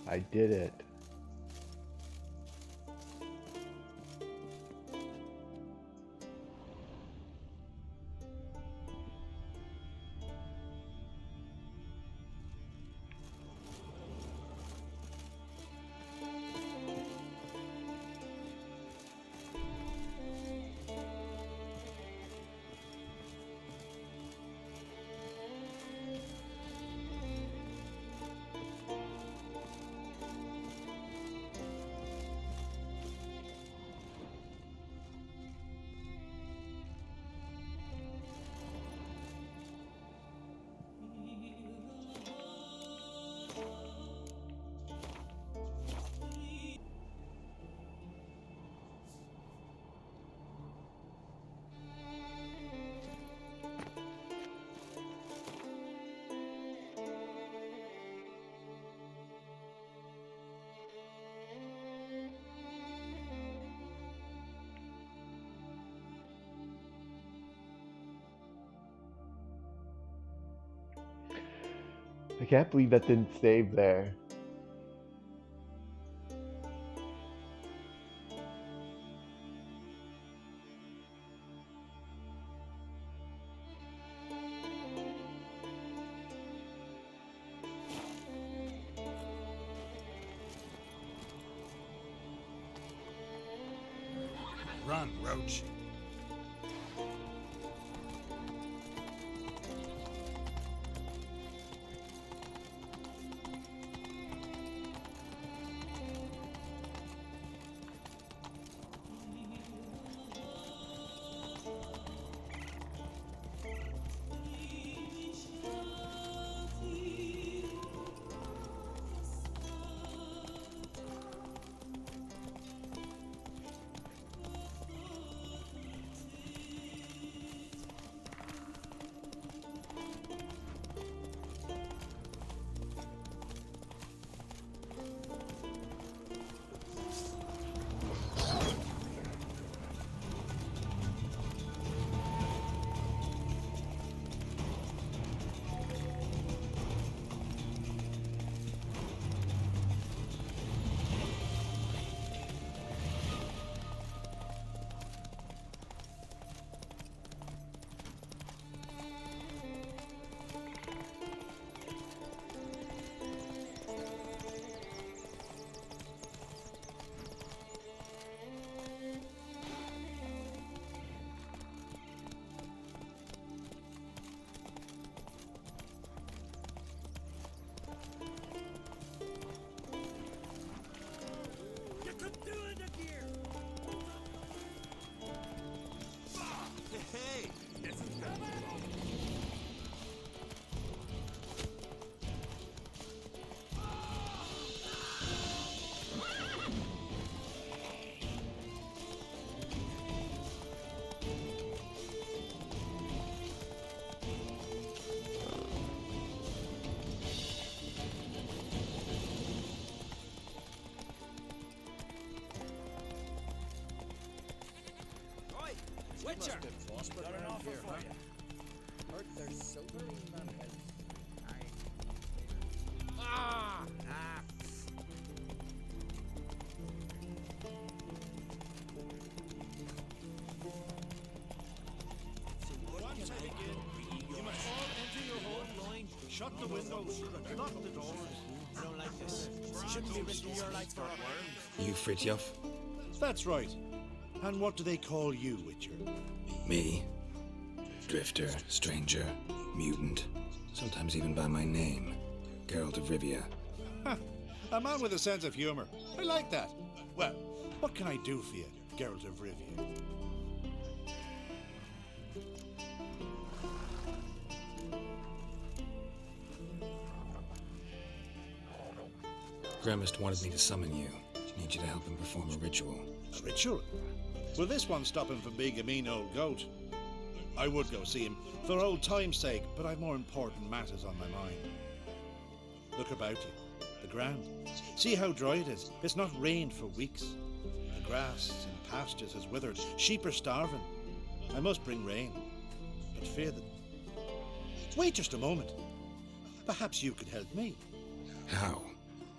I did it. I can't believe that didn't save there.
Run, Roach.
Witcher! Got an offer for you. Heard there's silver in that house. Ah!
Once I begin, you must all enter your own line, shut the windows, and lock the doors.
I don't like this. Shouldn't be risking your life for a worm.
You Fritjof?
That's right. And what do they call you, Witcher?
Me? Drifter, stranger, mutant. Sometimes even by my name. Geralt of Rivia.
A man with a sense of humor. I like that. Well, what can I do for you, Geralt of Rivia?
Gremist wanted me to summon you. Need you to help him perform a ritual.
A ritual? Will this one stop him from being a mean old goat? I would go see him for old time's sake, but I've more important matters on my mind. Look about you. The ground. See how dry it is. It's not rained for weeks. The grass in pastures has withered. Sheep are starving. I must bring rain, but fear that. Wait just a moment. Perhaps you could help me.
How?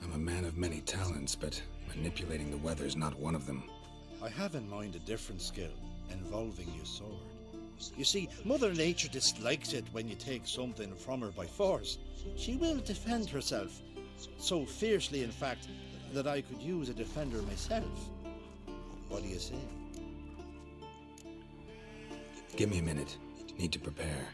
I'm a man of many talents, but manipulating the weather's not one of them.
I have in mind a different skill, involving your sword. You see, Mother Nature dislikes it when you take something from her by force. She will defend herself, so fiercely in fact, that I could use a defender myself. What do you say?
Give me a minute. Need to prepare.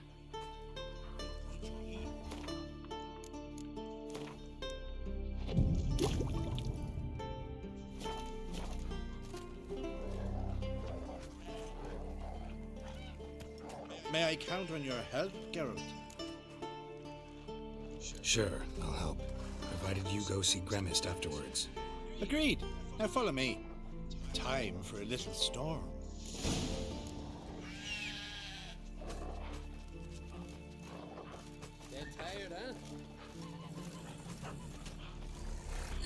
May I count on your help, Geralt?
Sure, I'll help. Provided you go see Gremist afterwards.
Agreed. Now follow me. Time for a little storm.
Getting tired, huh?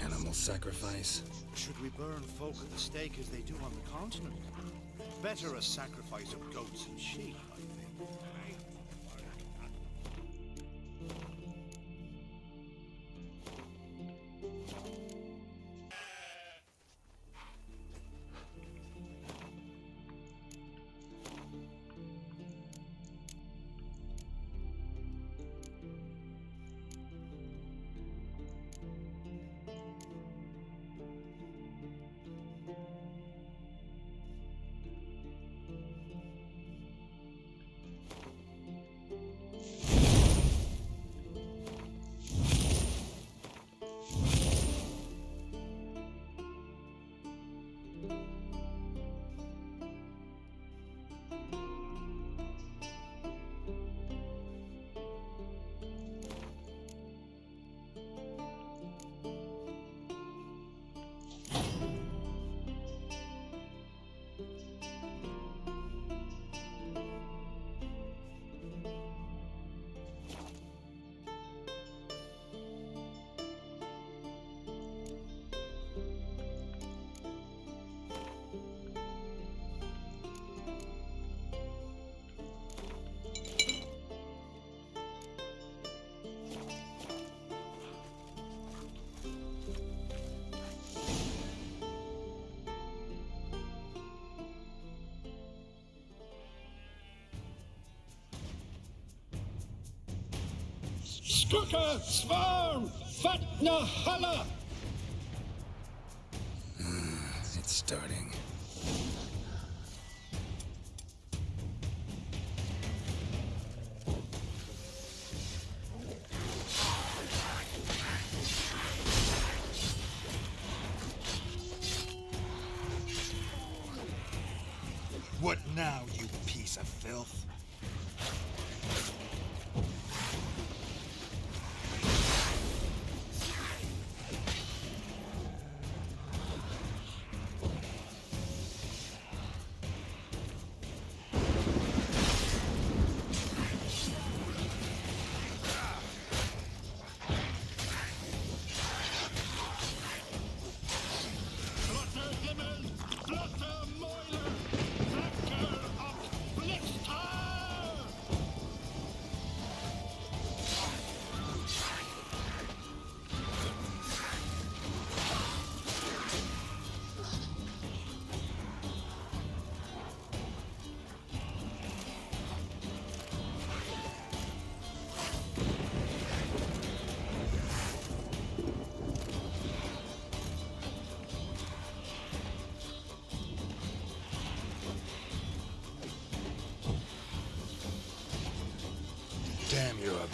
Animal sacrifice.
Should we burn folk at the stake as they do on the continent? Better a sacrifice of goats and sheep, I think.
Skuka, Svarm, Fatna, Hala!
It's starting.
What now, you piece of filth?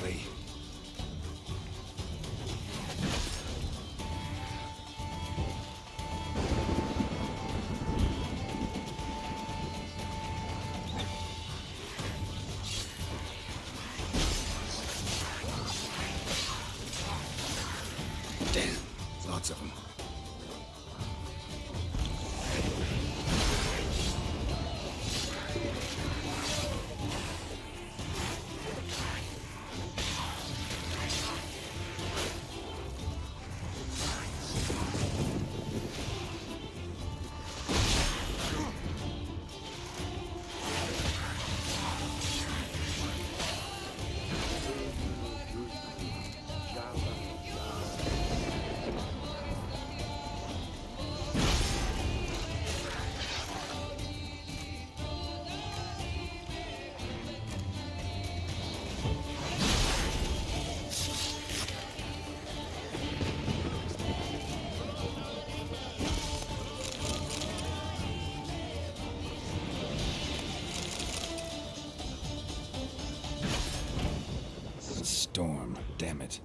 quickly. Damn, lots of them. Storm, damn it.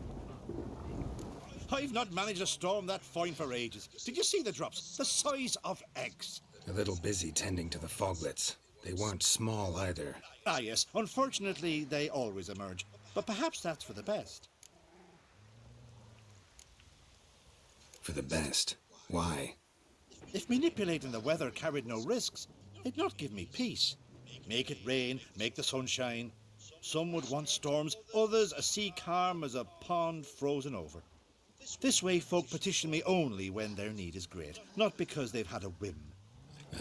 I've not managed a storm that fine for ages. Did you see the drops? The size of eggs.
A little busy tending to the foglets. They weren't small either.
Ah, yes. Unfortunately, they always emerge. But perhaps that's for the best.
For the best. Why?
If manipulating the weather carried no risks, it'd not give me peace. Make it rain, make the sun shine. Some would want storms, others a sea calm as a pond frozen over. This way folk petition me only when their need is great, not because they've had a whim.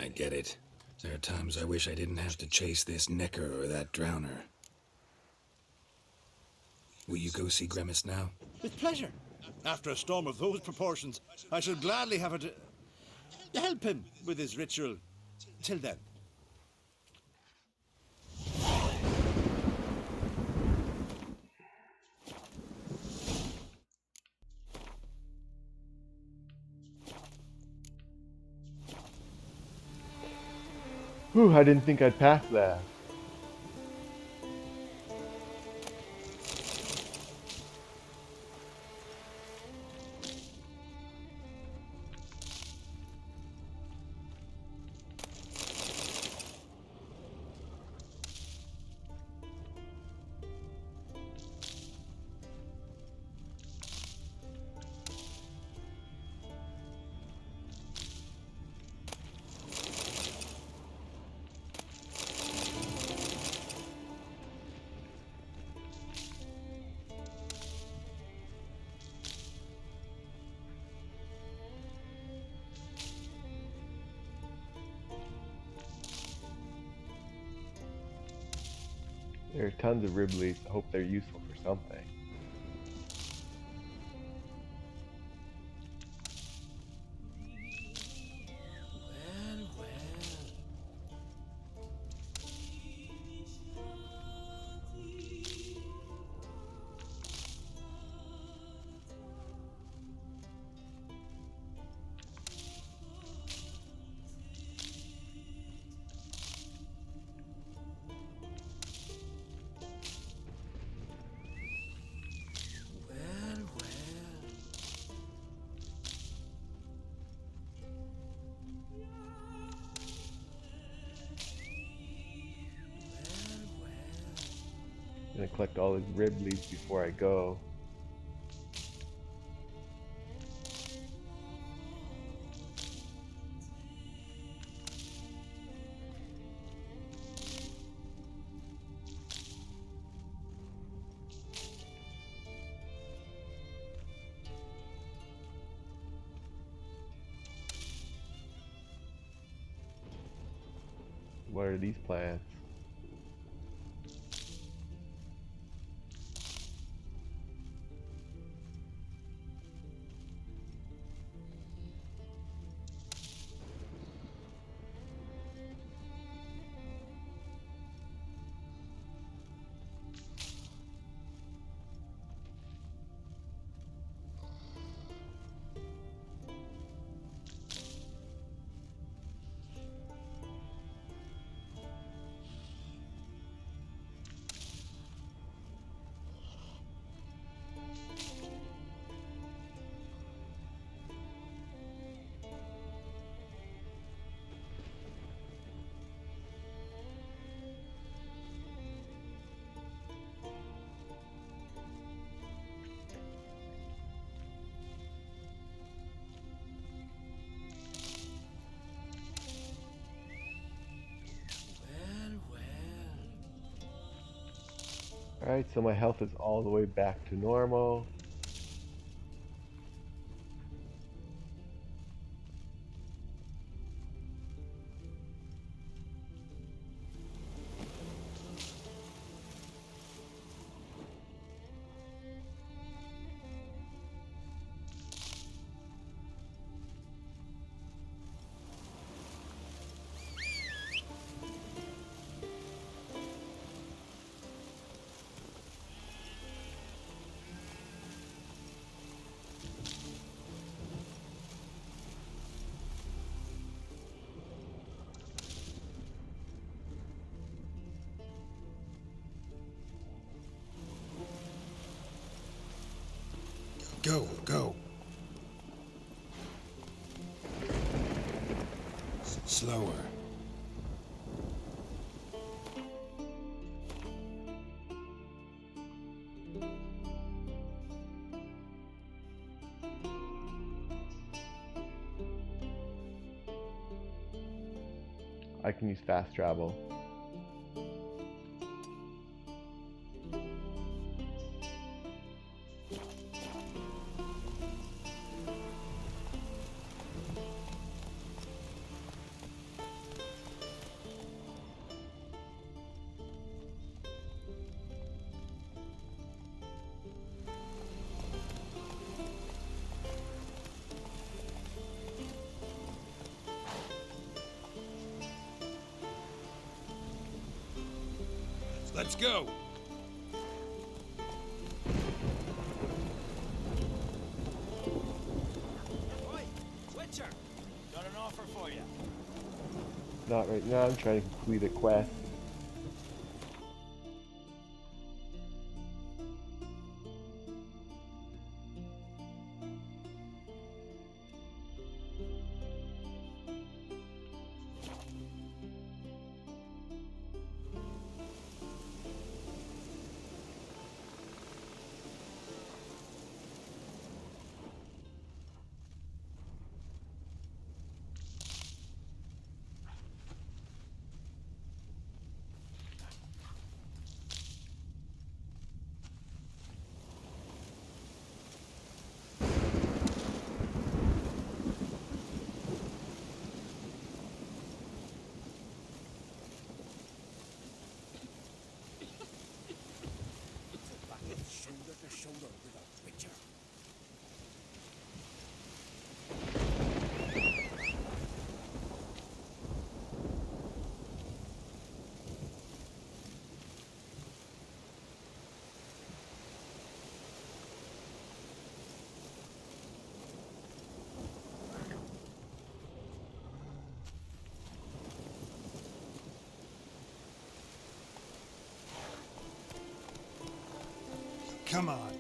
I get it. There are times I wish I didn't have to chase this necker or that drowner. Will you go see Grimace now?
With pleasure. After a storm of those proportions, I shall gladly have her to help him with his ritual. Till then.
Whew, I didn't think I'd pass that. There are tons of Ribleys. I hope they're useful for something. I'm gonna collect all these Ribleys before I go. What are these plants? Alright, so my health is all the way back to normal.
Go, go. Slower.
I can use fast travel.
Let's go.
Oi, Witcher! Got an offer for you.
Not right now, I'm trying to complete a quest.
Shoulder to shoulder with a Witcher.
Come on.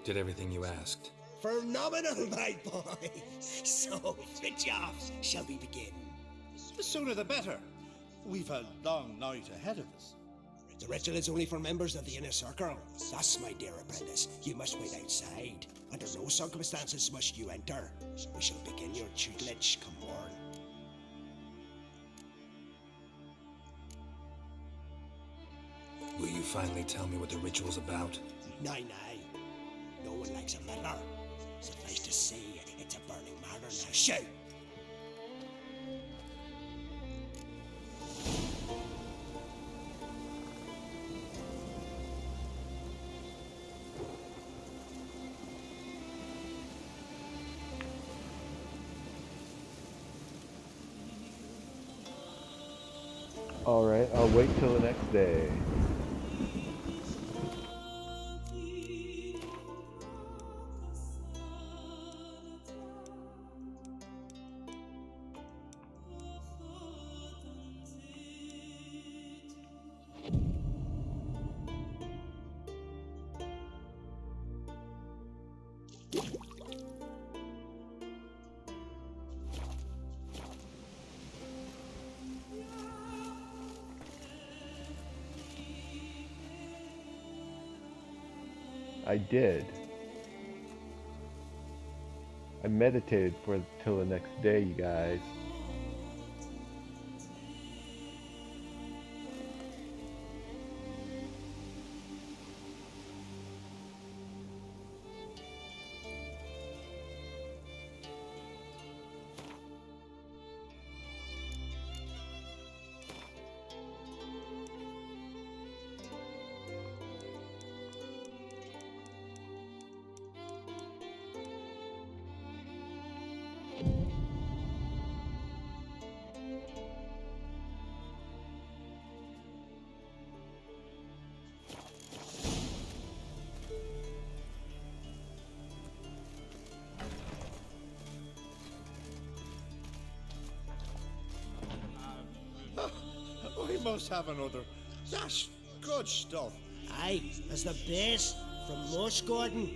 Did everything you asked.
Phenomenal, my boy. So, Fridtjof, shall we begin?
The sooner the better. We've a long night ahead of us.
The ritual is only for members of the inner circle. Thus, my dear apprentice, you must wait outside. Under no circumstances must you enter. We shall begin your tutelage come morn.
Will you finally tell me what the ritual's about?
Nay. No one likes a meddler. Suffice to say, it's a burning matter now. Shout!
Alright, I'll wait till the next day. I did. I meditated for till the next day, you guys.
We must have another. That's good stuff.
Aye, as the base from Moss Gordon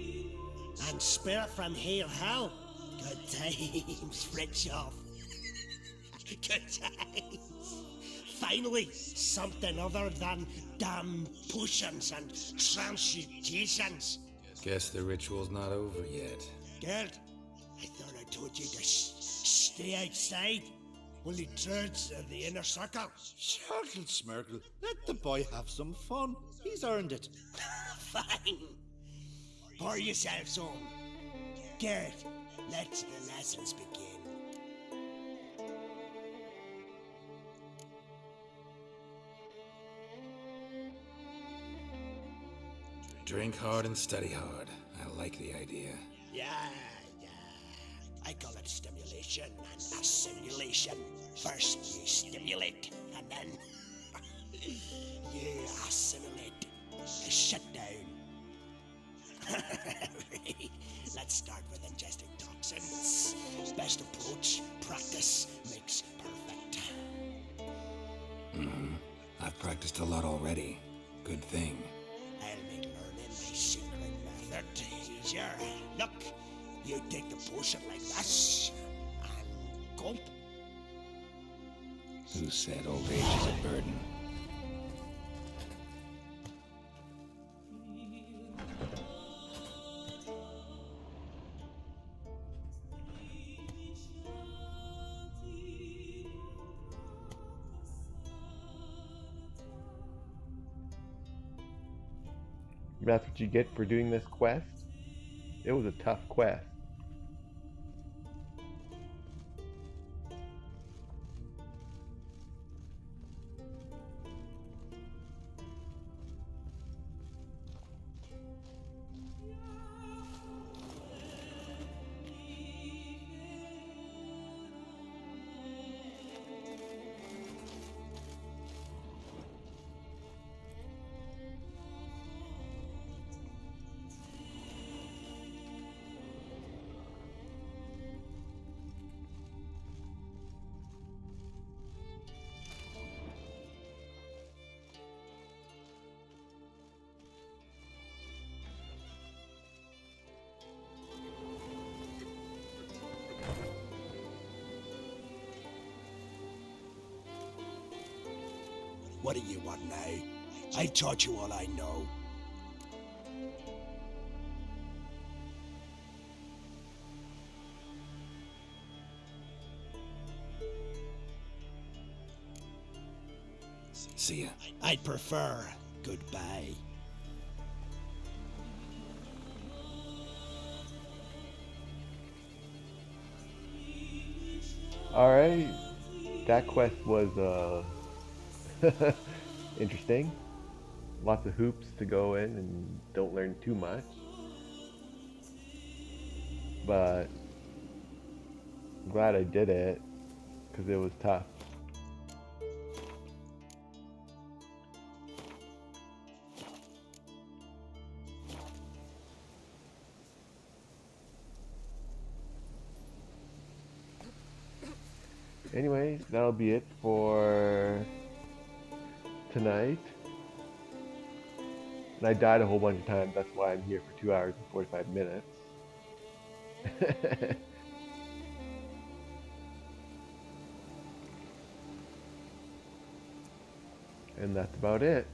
and Spirit from Hale Hell. Good times, Fritjof. Good times. Finally, something other than damn potions and transmutations.
Guess the ritual's not over yet.
Gerd, I thought I told you to stay outside. Only turns in the inner circle.
Circle Smirkle, let the boy have some fun. He's earned it.
Fine. Pour yourselves on. Gerd, let the lessons begin.
Drink hard and study hard. I like the idea.
Yeah. I call it stimulation and assimilation. First you stimulate, and then you assimilate. Shut down. Let's start with ingesting toxins. Best approach, practice makes perfect.
I've practiced a lot already. Good thing.
I'll make learning my secret method easier. Look, you take the potion like this, and gulp.
Who said old age is a burden?
That's what you get for doing this quest? It was a tough quest.
What do you want now? I've taught you all I know.
See ya.
I'd prefer goodbye.
Alright, that quest was interesting. Lots of hoops to go in and don't learn too much. But I'm glad I did it because it was tough. Anyways, that'll be it for tonight. And I died a whole bunch of times, that's why I'm here for 2 hours and 45 minutes. And that's about it.